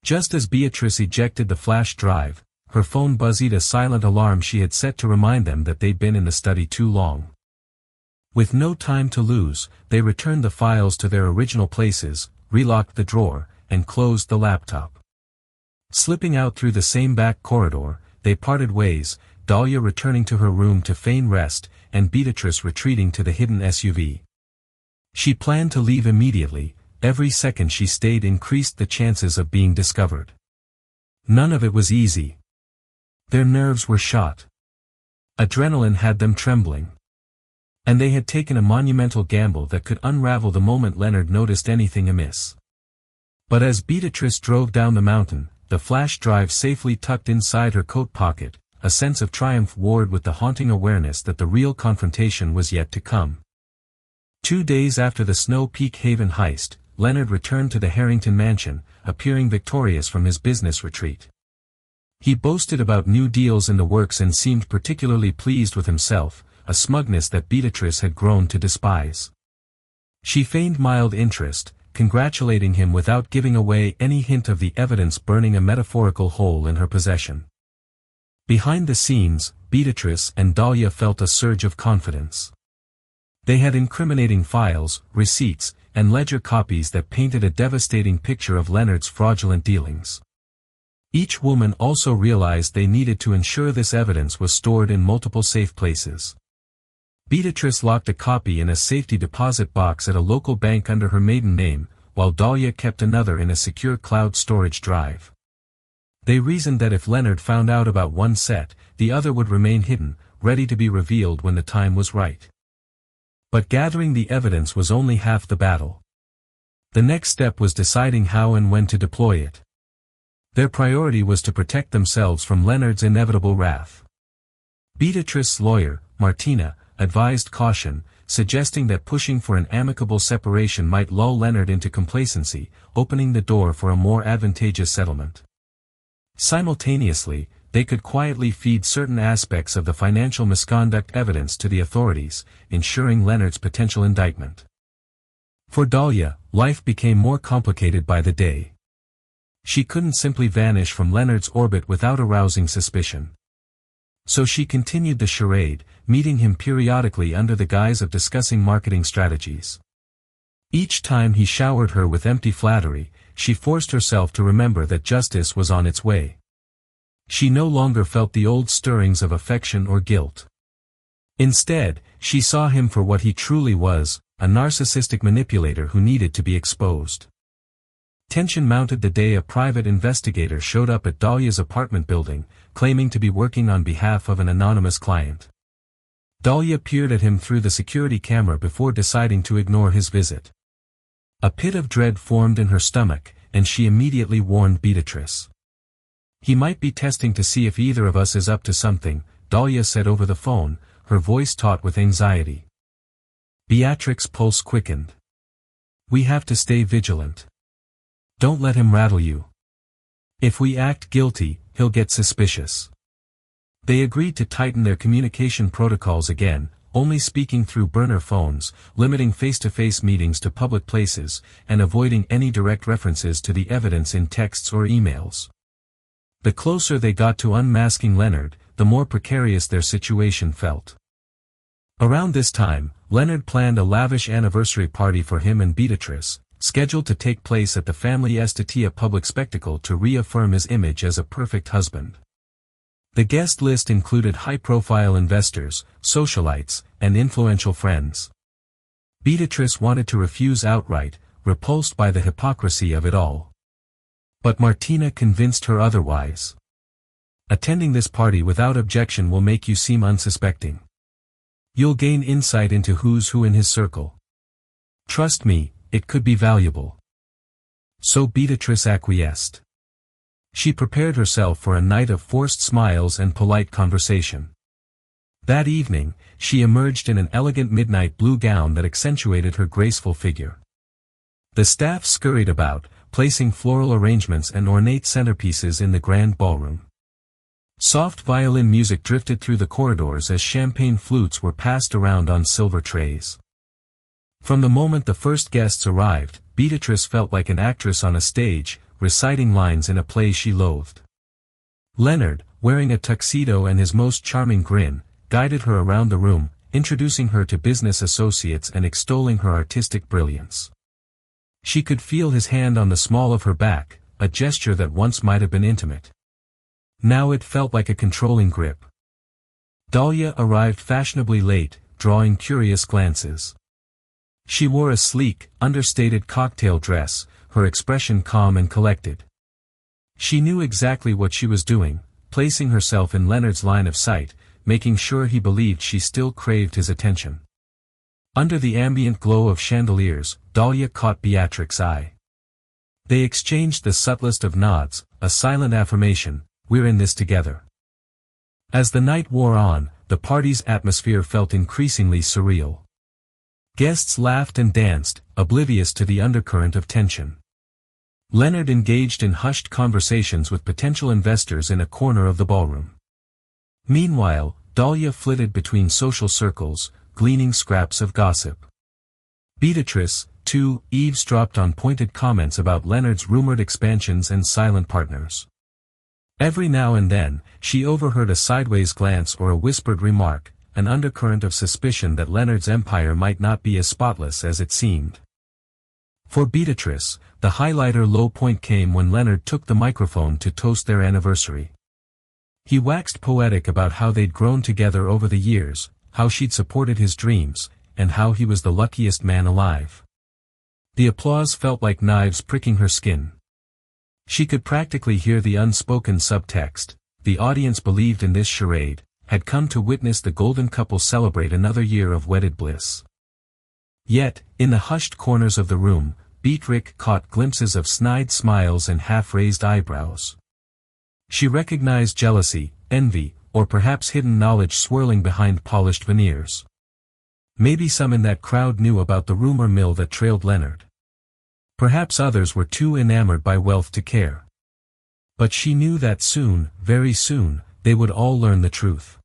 Just as Beatrice ejected the flash drive, her phone buzzed a silent alarm she had set to remind them that they'd been in the study too long. With no time to lose, they returned the files to their original places, relocked the drawer, and closed the laptop. Slipping out through the same back corridor, they parted ways, Dahlia returning to her room to feign rest, and Beatrice retreating to the hidden SUV. She planned to leave immediately. Every second she stayed increased the chances of being discovered. None of it was easy. Their nerves were shot. Adrenaline had them trembling. And they had taken a monumental gamble that could unravel the moment Leonard noticed anything amiss. But as Beatrice drove down the mountain, the flash drive safely tucked inside her coat pocket, a sense of triumph warred with the haunting awareness that the real confrontation was yet to come. 2 days after the Snow Peak Haven heist, Leonard returned to the Harrington mansion, appearing victorious from his business retreat. He boasted about new deals in the works and seemed particularly pleased with himself, a smugness that Beatrice had grown to despise. She feigned mild interest, congratulating him without giving away any hint of the evidence burning a metaphorical hole in her possession. Behind the scenes, Beatrice and Dahlia felt a surge of confidence. They had incriminating files, receipts, and ledger copies that painted a devastating picture of Leonard's fraudulent dealings. Each woman also realized they needed to ensure this evidence was stored in multiple safe places. Beatrice locked a copy in a safety deposit box at a local bank under her maiden name, while Dahlia kept another in a secure cloud storage drive. They reasoned that if Leonard found out about one set, the other would remain hidden, ready to be revealed when the time was right. But gathering the evidence was only half the battle. The next step was deciding how and when to deploy it. Their priority was to protect themselves from Leonard's inevitable wrath. Beatrice's lawyer, Martina, advised caution, suggesting that pushing for an amicable separation might lull Leonard into complacency, opening the door for a more advantageous settlement. Simultaneously, they could quietly feed certain aspects of the financial misconduct evidence to the authorities, ensuring Leonard's potential indictment. For Dahlia, life became more complicated by the day. She couldn't simply vanish from Leonard's orbit without arousing suspicion. So she continued the charade, meeting him periodically under the guise of discussing marketing strategies. Each time he showered her with empty flattery, she forced herself to remember that justice was on its way. She no longer felt the old stirrings of affection or guilt. Instead, she saw him for what he truly was, a narcissistic manipulator who needed to be exposed. Tension mounted the day a private investigator showed up at Dahlia's apartment building, claiming to be working on behalf of an anonymous client. Dahlia peered at him through the security camera before deciding to ignore his visit. A pit of dread formed in her stomach, and she immediately warned Beatrice. "He might be testing to see if either of us is up to something," Dahlia said over the phone, her voice taut with anxiety. Beatrix's pulse quickened. "We have to stay vigilant. Don't let him rattle you. If we act guilty, he'll get suspicious." They agreed to tighten their communication protocols again, only speaking through burner phones, limiting face-to-face meetings to public places, and avoiding any direct references to the evidence in texts or emails. The closer they got to unmasking Leonard, the more precarious their situation felt. Around this time, Leonard planned a lavish anniversary party for him and Beatrice, scheduled to take place at the family estate, a public spectacle to reaffirm his image as a perfect husband. The guest list included high-profile investors, socialites, and influential friends. Beatrice wanted to refuse outright, repulsed by the hypocrisy of it all. But Martina convinced her otherwise. "Attending this party without objection will make you seem unsuspecting. You'll gain insight into who's who in his circle. Trust me, it could be valuable." So Beatrice acquiesced. She prepared herself for a night of forced smiles and polite conversation. That evening, she emerged in an elegant midnight blue gown that accentuated her graceful figure. The staff scurried about, placing floral arrangements and ornate centerpieces in the grand ballroom. Soft violin music drifted through the corridors as champagne flutes were passed around on silver trays. From the moment the first guests arrived, Beatrice felt like an actress on a stage, reciting lines in a play she loathed. Leonard, wearing a tuxedo and his most charming grin, guided her around the room, introducing her to business associates and extolling her artistic brilliance. She could feel his hand on the small of her back, a gesture that once might have been intimate. Now it felt like a controlling grip. Dahlia arrived fashionably late, drawing curious glances. She wore a sleek, understated cocktail dress, her expression calm and collected. She knew exactly what she was doing, placing herself in Leonard's line of sight, making sure he believed she still craved his attention. Under the ambient glow of chandeliers, Dahlia caught Beatrix's eye. They exchanged the subtlest of nods, a silent affirmation, "We're in this together." As the night wore on, the party's atmosphere felt increasingly surreal. Guests laughed and danced, oblivious to the undercurrent of tension. Leonard engaged in hushed conversations with potential investors in a corner of the ballroom. Meanwhile, Dahlia flitted between social circles, gleaning scraps of gossip. Beatrice, too, eavesdropped on pointed comments about Leonard's rumored expansions and silent partners. Every now and then, she overheard a sideways glance or a whispered remark, an undercurrent of suspicion that Leonard's empire might not be as spotless as it seemed. For Beatrice, the highlighter low point came when Leonard took the microphone to toast their anniversary. He waxed poetic about how they'd grown together over the years, how she'd supported his dreams, and how he was the luckiest man alive. The applause felt like knives pricking her skin. She could practically hear the unspoken subtext: the audience believed in this charade, had come to witness the golden couple celebrate another year of wedded bliss. Yet, in the hushed corners of the room, Beatrix caught glimpses of snide smiles and half-raised eyebrows. She recognized jealousy, envy, or perhaps hidden knowledge swirling behind polished veneers. Maybe some in that crowd knew about the rumor mill that trailed Leonard. Perhaps others were too enamored by wealth to care. But she knew that soon, very soon, they would all learn the truth.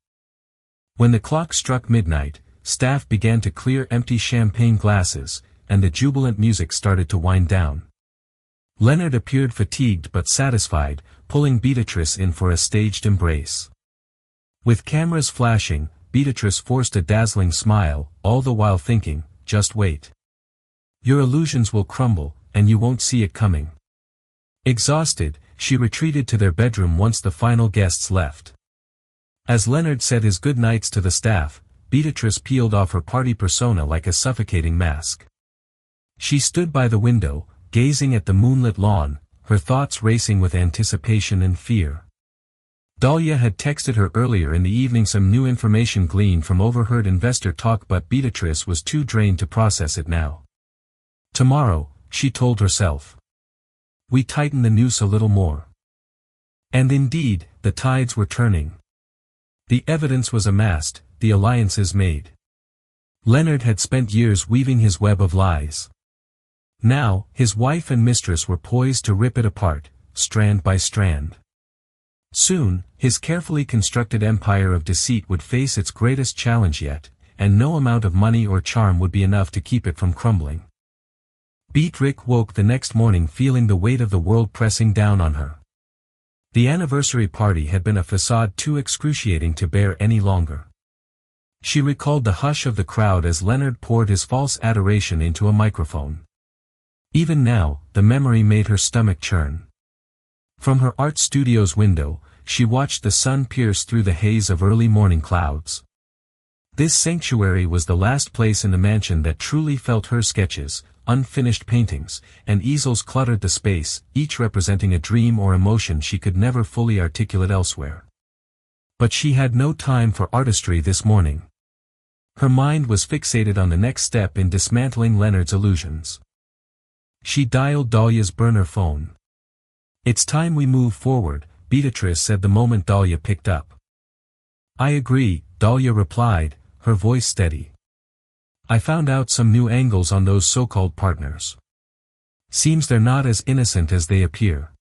When the clock struck midnight, staff began to clear empty champagne glasses, and the jubilant music started to wind down. Leonard appeared fatigued but satisfied, pulling Beatrice in for a staged embrace. With cameras flashing, Beatrice forced a dazzling smile, all the while thinking, "Just wait. Your illusions will crumble, and you won't see it coming." Exhausted, she retreated to their bedroom once the final guests left. As Leonard said his good nights to the staff, Beatrice peeled off her party persona like a suffocating mask. She stood by the window, gazing at the moonlit lawn, her thoughts racing with anticipation and fear. Dahlia had texted her earlier in the evening some new information gleaned from overheard investor talk, but Beatrice was too drained to process it now. Tomorrow, she told herself. We tighten the noose a little more. And indeed, the tides were turning. The evidence was amassed, the alliances made. Leonard had spent years weaving his web of lies. Now, his wife and mistress were poised to rip it apart, strand by strand. Soon, his carefully constructed empire of deceit would face its greatest challenge yet, and no amount of money or charm would be enough to keep it from crumbling. Beatrix woke the next morning feeling the weight of the world pressing down on her. The anniversary party had been a facade too excruciating to bear any longer. She recalled the hush of the crowd as Leonard poured his false adoration into a microphone. Even now, the memory made her stomach churn. From her art studio's window, she watched the sun pierce through the haze of early morning clouds. This sanctuary was the last place in the mansion that truly felt her sketches, unfinished paintings, and easels cluttered the space, each representing a dream or emotion she could never fully articulate elsewhere. But she had no time for artistry this morning. Her mind was fixated on the next step in dismantling Leonard's illusions. She dialed Dahlia's burner phone. "It's time we move forward," Beatrice said the moment Dahlia picked up. "I agree," Dahlia replied, her voice steady. "I found out some new angles on those so-called partners. Seems they're not as innocent as they appear."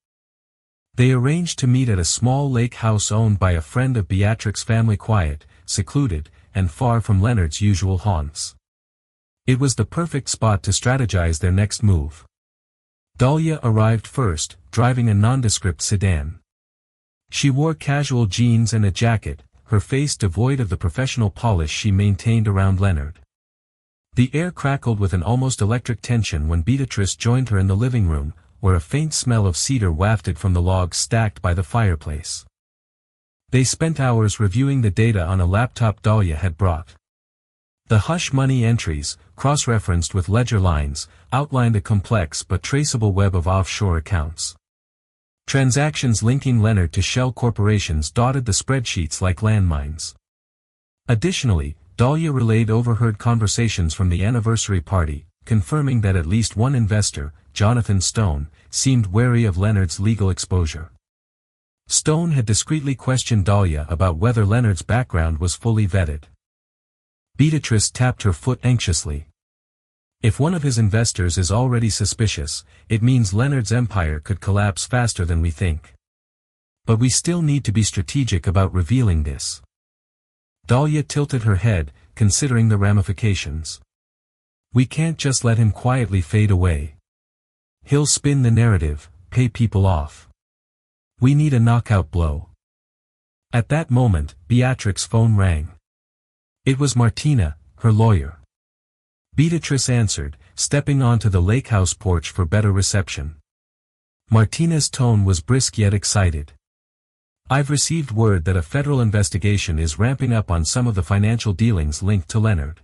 They arranged to meet at a small lake house owned by a friend of Beatrix's family, quiet, secluded, and far from Leonard's usual haunts. It was the perfect spot to strategize their next move. Dahlia arrived first, driving a nondescript sedan. She wore casual jeans and a jacket, her face devoid of the professional polish she maintained around Leonard. The air crackled with an almost electric tension when Beatrice joined her in the living room, where a faint smell of cedar wafted from the logs stacked by the fireplace. They spent hours reviewing the data on a laptop Dahlia had brought. The hush money entries, cross-referenced with ledger lines, outlined a complex but traceable web of offshore accounts. Transactions linking Leonard to shell corporations dotted the spreadsheets like landmines. Additionally, Dahlia relayed overheard conversations from the anniversary party, confirming that at least one investor, Jonathan Stone, seemed wary of Leonard's legal exposure. Stone had discreetly questioned Dahlia about whether Leonard's background was fully vetted. Beatrice tapped her foot anxiously. If one of his investors is already suspicious, it means Leonard's empire could collapse faster than we think. But we still need to be strategic about revealing this. Dahlia tilted her head, considering the ramifications. We can't just let him quietly fade away. He'll spin the narrative, pay people off. We need a knockout blow. At that moment, Beatrix's phone rang. It was Martina, her lawyer. Beatrice answered, stepping onto the lake house porch for better reception. Martina's tone was brisk yet excited. I've received word that a federal investigation is ramping up on some of the financial dealings linked to Leonard.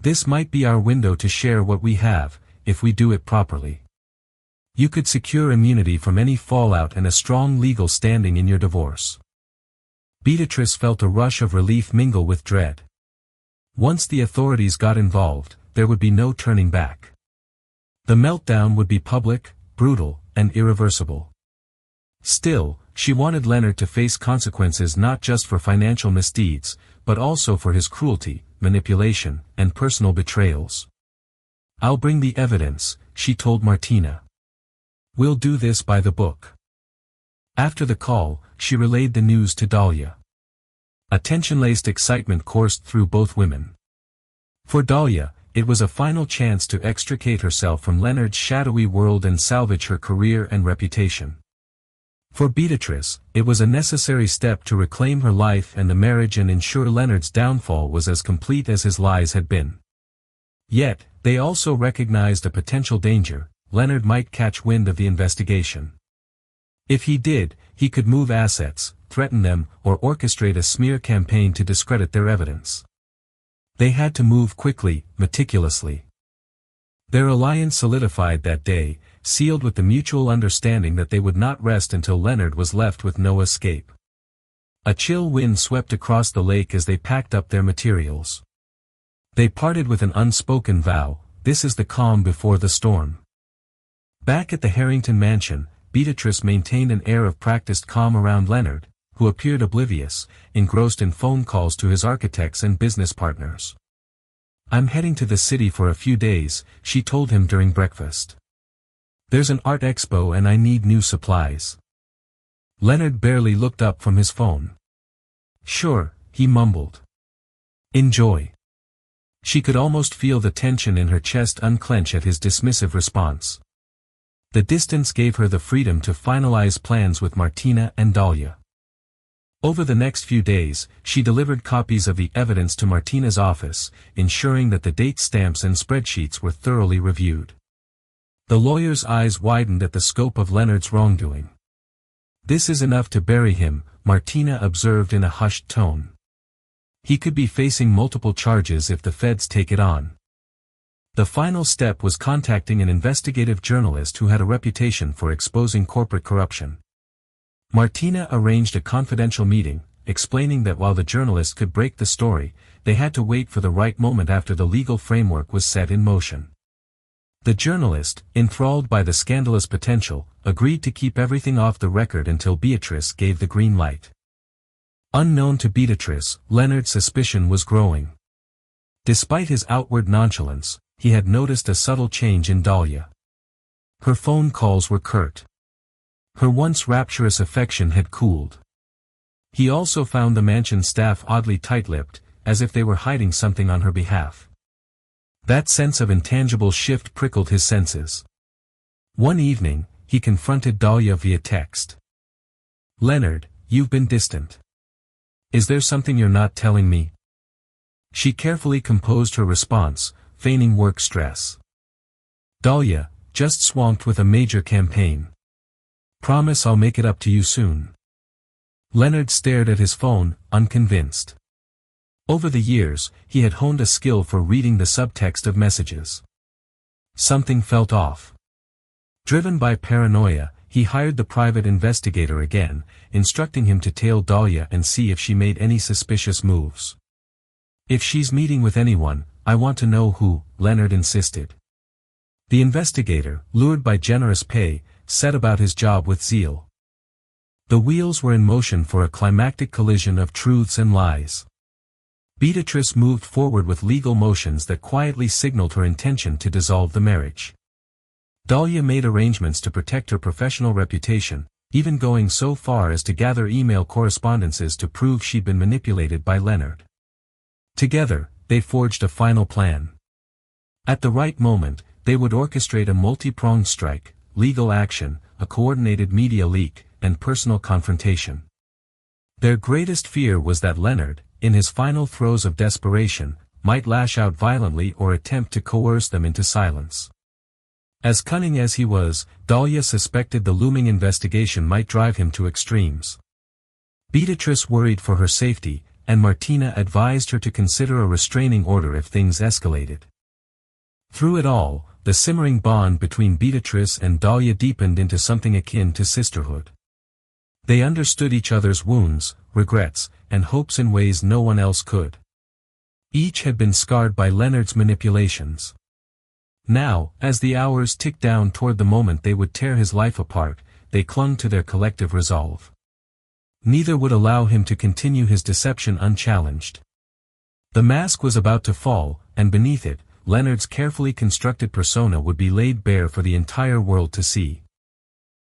This might be our window to share what we have, if we do it properly. You could secure immunity from any fallout and a strong legal standing in your divorce. Beatrice felt a rush of relief mingle with dread. Once the authorities got involved, there would be no turning back. The meltdown would be public, brutal, and irreversible. Still, she wanted Leonard to face consequences not just for financial misdeeds, but also for his cruelty, manipulation, and personal betrayals. I'll bring the evidence, she told Martina. We'll do this by the book. After the call, she relayed the news to Dahlia. A tension-laced excitement coursed through both women. For Dahlia, it was a final chance to extricate herself from Leonard's shadowy world and salvage her career and reputation. For Beatrice, it was a necessary step to reclaim her life and the marriage and ensure Leonard's downfall was as complete as his lies had been. Yet, they also recognized a potential danger: Leonard might catch wind of the investigation. If he did, he could move assets, threaten them, or orchestrate a smear campaign to discredit their evidence. They had to move quickly, meticulously. Their alliance solidified that day, sealed with the mutual understanding that they would not rest until Leonard was left with no escape. A chill wind swept across the lake as they packed up their materials. They parted with an unspoken vow: this is the calm before the storm. Back at the Harrington mansion, Beatrice maintained an air of practiced calm around Leonard, who appeared oblivious, engrossed in phone calls to his architects and business partners. I'm heading to the city for a few days, she told him during breakfast. There's an art expo and I need new supplies. Leonard barely looked up from his phone. Sure, he mumbled. Enjoy. She could almost feel the tension in her chest unclench at his dismissive response. The distance gave her the freedom to finalize plans with Martina and Dahlia. Over the next few days, she delivered copies of the evidence to Martina's office, ensuring that the date stamps and spreadsheets were thoroughly reviewed. The lawyer's eyes widened at the scope of Leonard's wrongdoing. This is enough to bury him, Martina observed in a hushed tone. He could be facing multiple charges if the feds take it on. The final step was contacting an investigative journalist who had a reputation for exposing corporate corruption. Martina arranged a confidential meeting, explaining that while the journalist could break the story, they had to wait for the right moment after the legal framework was set in motion. The journalist, enthralled by the scandalous potential, agreed to keep everything off the record until Beatrice gave the green light. Unknown to Beatrice, Leonard's suspicion was growing. Despite his outward nonchalance, he had noticed a subtle change in Dahlia. Her phone calls were curt. Her once rapturous affection had cooled. He also found the mansion staff oddly tight-lipped, as if they were hiding something on her behalf. That sense of intangible shift prickled his senses. One evening, he confronted Dahlia via text. "Leonard, you've been distant. Is there something you're not telling me?" She carefully composed her response, feigning work stress. "Dahlia, just swamped with a major campaign. Promise I'll make it up to you soon." Leonard stared at his phone, unconvinced. Over the years, he had honed a skill for reading the subtext of messages. Something felt off. Driven by paranoia, he hired the private investigator again, instructing him to tail Dahlia and see if she made any suspicious moves. "If she's meeting with anyone, I want to know who," Leonard insisted. The investigator, lured by generous pay, set about his job with zeal. The wheels were in motion for a climactic collision of truths and lies. Beatrice moved forward with legal motions that quietly signaled her intention to dissolve the marriage. Dahlia made arrangements to protect her professional reputation, even going so far as to gather email correspondences to prove she'd been manipulated by Leonard. Together, they forged a final plan. At the right moment, they would orchestrate a multi-pronged strike, legal action, a coordinated media leak, and personal confrontation. Their greatest fear was that Leonard, in his final throes of desperation, might lash out violently or attempt to coerce them into silence. As cunning as he was, Dahlia suspected the looming investigation might drive him to extremes. Beatrice worried for her safety, and Martina advised her to consider a restraining order if things escalated. Through it all, the simmering bond between Beatrice and Dahlia deepened into something akin to sisterhood. They understood each other's wounds, regrets, and hopes in ways no one else could. Each had been scarred by Leonard's manipulations. Now, as the hours ticked down toward the moment they would tear his life apart, they clung to their collective resolve. Neither would allow him to continue his deception unchallenged. The mask was about to fall, and beneath it, Leonard's carefully constructed persona would be laid bare for the entire world to see.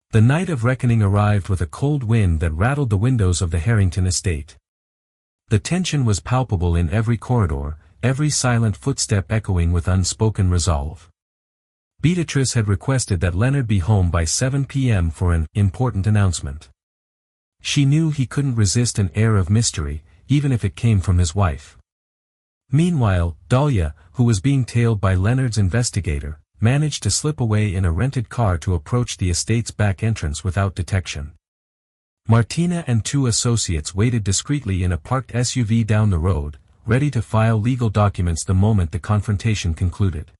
The night of reckoning arrived with a cold wind that rattled the windows of the Harrington estate. The tension was palpable in every corridor, every silent footstep echoing with unspoken resolve. Beatrice had requested that Leonard be home by 7 p.m. for an important announcement. She knew he couldn't resist an air of mystery, even if it came from his wife. Meanwhile, Dahlia, who was being tailed by Leonard's investigator, managed to slip away in a rented car to approach the estate's back entrance without detection. Martina and two associates waited discreetly in a parked SUV down the road, ready to file legal documents the moment the confrontation concluded.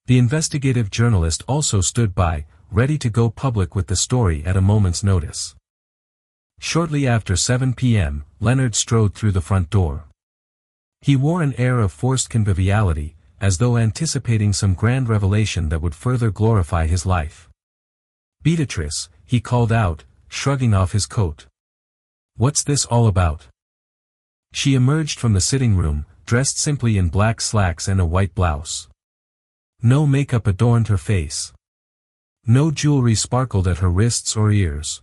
The investigative journalist also stood by, ready to go public with the story at a moment's notice. Shortly after 7 p.m., Leonard strode through the front door. He wore an air of forced conviviality, as though anticipating some grand revelation that would further glorify his life. "Beatrice," he called out, shrugging off his coat. "What's this all about?" She emerged from the sitting room, dressed simply in black slacks and a white blouse. No makeup adorned her face. No jewelry sparkled at her wrists or ears.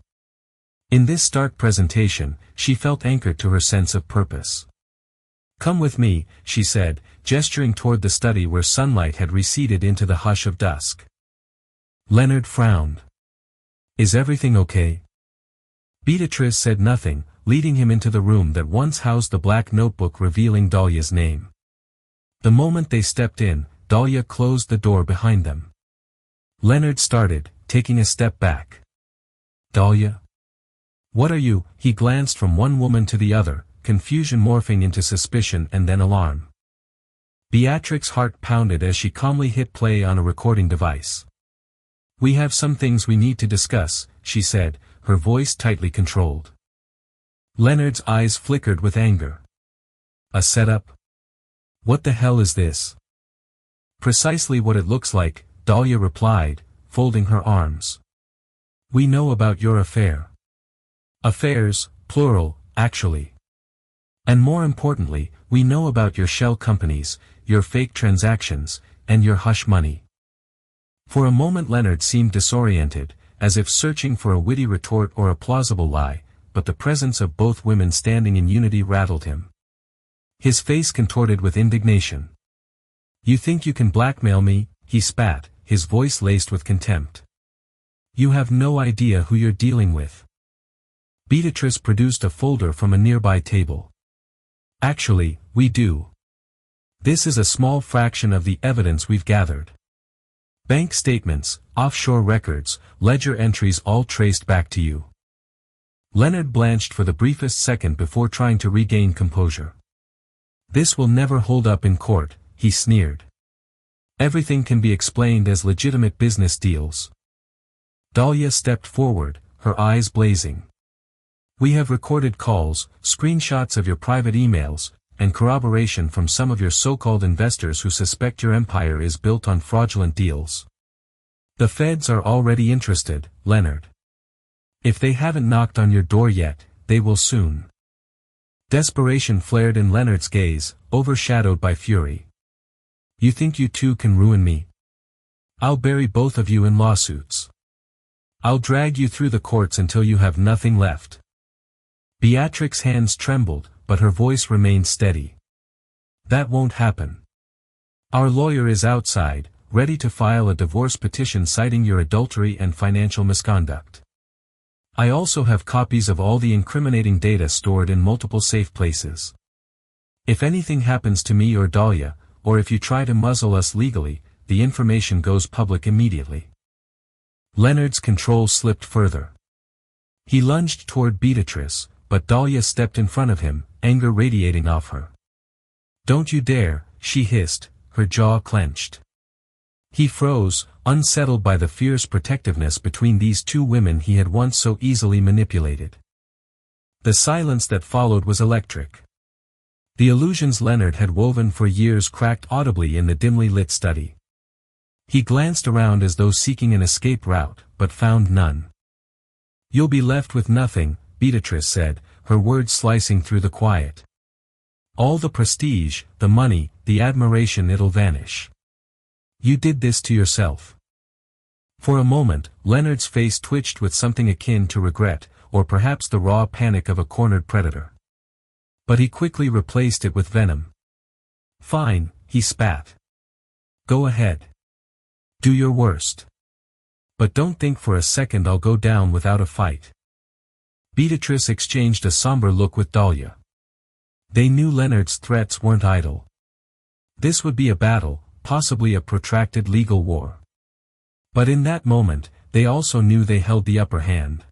In this stark presentation, she felt anchored to her sense of purpose. "Come with me," she said, gesturing toward the study where sunlight had receded into the hush of dusk. Leonard frowned. "Is everything okay?" Beatrice said nothing, leading him into the room that once housed the black notebook revealing Dahlia's name. The moment they stepped in, Dahlia closed the door behind them. Leonard started, taking a step back. "Dahlia? What are you?" He glanced from one woman to the other, confusion morphing into suspicion and then alarm. Beatrix's heart pounded as she calmly hit play on a recording device. "We have some things we need to discuss," she said, her voice tightly controlled. Leonard's eyes flickered with anger. "A setup? What the hell is this?" "Precisely what it looks like," Dahlia replied, folding her arms. "We know about your affair. Affairs, plural, actually. And more importantly, we know about your shell companies, your fake transactions, and your hush money." For a moment Leonard seemed disoriented, as if searching for a witty retort or a plausible lie, but the presence of both women standing in unity rattled him. His face contorted with indignation. "You think you can blackmail me?" he spat, his voice laced with contempt. "You have no idea who you're dealing with." Beatrice produced a folder from a nearby table. "Actually, we do. This is a small fraction of the evidence we've gathered. Bank statements, offshore records, ledger entries all traced back to you." Leonard blanched for the briefest second before trying to regain composure. "This will never hold up in court," he sneered. "Everything can be explained as legitimate business deals." Dahlia stepped forward, her eyes blazing. "We have recorded calls, screenshots of your private emails, and corroboration from some of your so-called investors who suspect your empire is built on fraudulent deals. The feds are already interested, Leonard. If they haven't knocked on your door yet, they will soon." Desperation flared in Leonard's gaze, overshadowed by fury. "You think you two can ruin me? I'll bury both of you in lawsuits. I'll drag you through the courts until you have nothing left." Beatrix's hands trembled, but her voice remained steady. "That won't happen. Our lawyer is outside, ready to file a divorce petition citing your adultery and financial misconduct. I also have copies of all the incriminating data stored in multiple safe places. If anything happens to me or Dahlia, or if you try to muzzle us legally, the information goes public immediately." Leonard's control slipped further. He lunged toward Beatrice, but Dahlia stepped in front of him, anger radiating off her. "Don't you dare," she hissed, her jaw clenched. He froze, unsettled by the fierce protectiveness between these two women he had once so easily manipulated. The silence that followed was electric. The illusions Leonard had woven for years cracked audibly in the dimly lit study. He glanced around as though seeking an escape route, but found none. "You'll be left with nothing," Beatrice said, her words slicing through the quiet. "All the prestige, the money, the admiration, it'll vanish. You did this to yourself." For a moment, Leonard's face twitched with something akin to regret, or perhaps the raw panic of a cornered predator. But he quickly replaced it with venom. "Fine," he spat. "Go ahead. Do your worst. But don't think for a second I'll go down without a fight." Beatrice exchanged a somber look with Dahlia. They knew Leonard's threats weren't idle. This would be a battle, possibly a protracted legal war. But in that moment, they also knew they held the upper hand.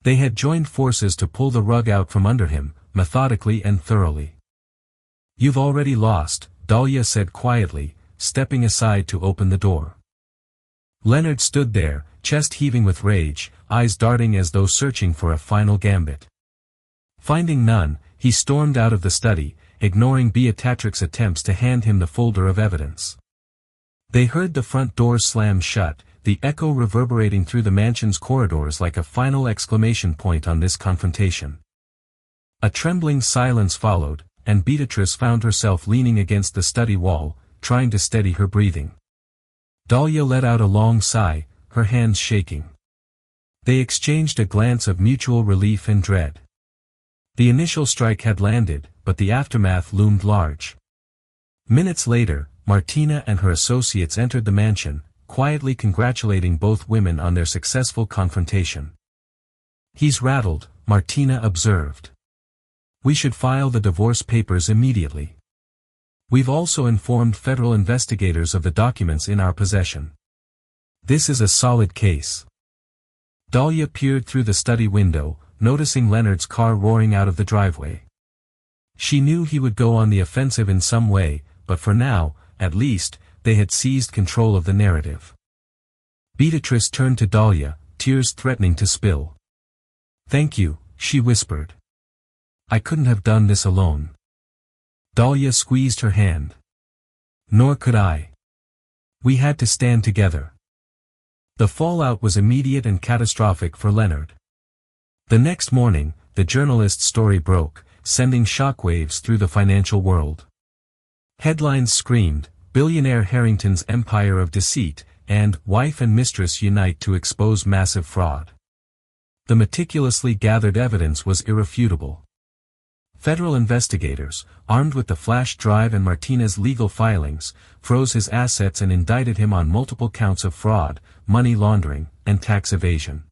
They had joined forces to pull the rug out from under him, methodically and thoroughly. "You've already lost," Dahlia said quietly, stepping aside to open the door. Leonard stood there, chest heaving with rage, eyes darting as though searching for a final gambit. Finding none, he stormed out of the study, ignoring Beatrix's attempts to hand him the folder of evidence. They heard the front door slam shut, the echo reverberating through the mansion's corridors like a final exclamation point on this confrontation. A trembling silence followed, and Beatrice found herself leaning against the study wall, trying to steady her breathing. Dahlia let out a long sigh, her hands shaking. They exchanged a glance of mutual relief and dread. The initial strike had landed, but the aftermath loomed large. Minutes later, Martina and her associates entered the mansion, quietly congratulating both women on their successful confrontation. "He's rattled," Martina observed. "We should file the divorce papers immediately. We've also informed federal investigators of the documents in our possession. This is a solid case." Dahlia peered through the study window, noticing Leonard's car roaring out of the driveway. She knew he would go on the offensive in some way, but for now, at least, they had seized control of the narrative. Beatrice turned to Dahlia, tears threatening to spill. "Thank you," she whispered. "I couldn't have done this alone." Dahlia squeezed her hand. "Nor could I. We had to stand together." The fallout was immediate and catastrophic for Leonard. The next morning, the journalist's story broke, sending shockwaves through the financial world. Headlines screamed, "Billionaire Harrington's empire of deceit, and wife and mistress unite to expose massive fraud. The meticulously gathered evidence was irrefutable. Federal investigators, armed with the flash drive and Martinez's legal filings, froze his assets and indicted him on multiple counts of fraud, money laundering, and tax evasion.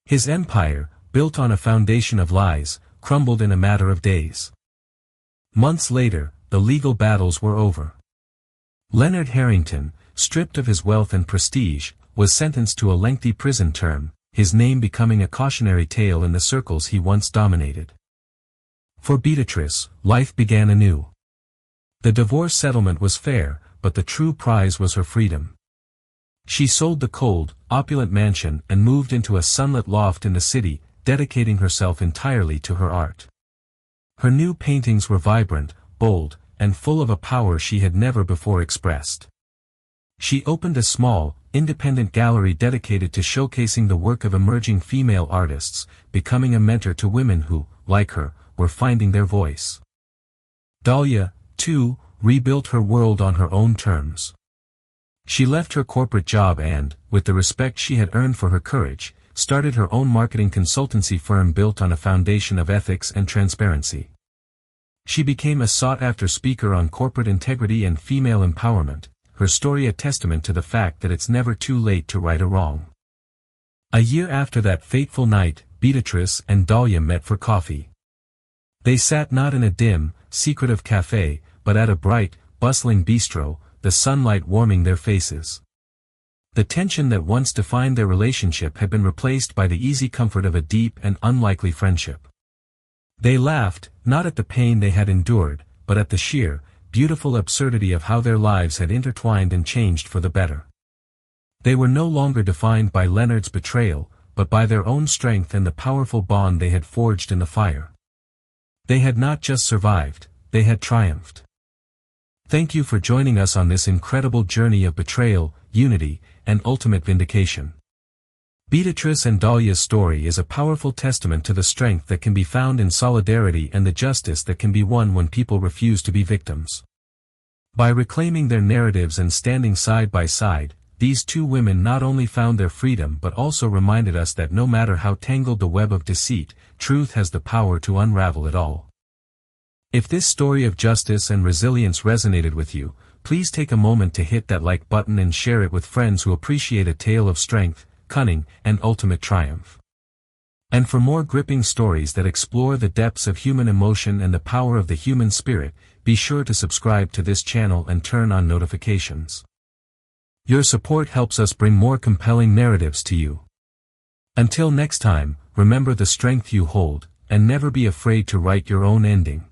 His empire, built on a foundation of lies, crumbled in a matter of days. Months later, the legal battles were over. Leonard Harrington, stripped of his wealth and prestige, was sentenced to a lengthy prison term, his name becoming a cautionary tale in the circles he once dominated. For Beatrice, life began anew. The divorce settlement was fair, but the true prize was her freedom. She sold the cold, opulent mansion and moved into a sunlit loft in the city, dedicating herself entirely to her art. Her new paintings were vibrant, bold, and full of a power she had never before expressed. She opened a small, independent gallery dedicated to showcasing the work of emerging female artists, becoming a mentor to women who, like her, were finding their voice. Dahlia, too, rebuilt her world on her own terms. She left her corporate job and, with the respect she had earned for her courage, started her own marketing consultancy firm built on a foundation of ethics and transparency. She became a sought-after speaker on corporate integrity and female empowerment, her story a testament to the fact that it's never too late to right a wrong. A year after that fateful night, Beatrice and Dahlia met for coffee. They sat not in a dim, secretive cafe, but at a bright, bustling bistro, the sunlight warming their faces. The tension that once defined their relationship had been replaced by the easy comfort of a deep and unlikely friendship. They laughed, not at the pain they had endured, but at the sheer, beautiful absurdity of how their lives had intertwined and changed for the better. They were no longer defined by Leonard's betrayal, but by their own strength and the powerful bond they had forged in the fire. They had not just survived, they had triumphed. Thank you for joining us on this incredible journey of betrayal, unity, and ultimate vindication. Beatrice and Dahlia's story is a powerful testament to the strength that can be found in solidarity and the justice that can be won when people refuse to be victims. By reclaiming their narratives and standing side by side, these two women not only found their freedom but also reminded us that no matter how tangled the web of deceit, truth has the power to unravel it all. If this story of justice and resilience resonated with you, please take a moment to hit that like button and share it with friends who appreciate a tale of strength, cunning, and ultimate triumph. And for more gripping stories that explore the depths of human emotion and the power of the human spirit, be sure to subscribe to this channel and turn on notifications. Your support helps us bring more compelling narratives to you. Until next time, remember the strength you hold, and never be afraid to write your own ending.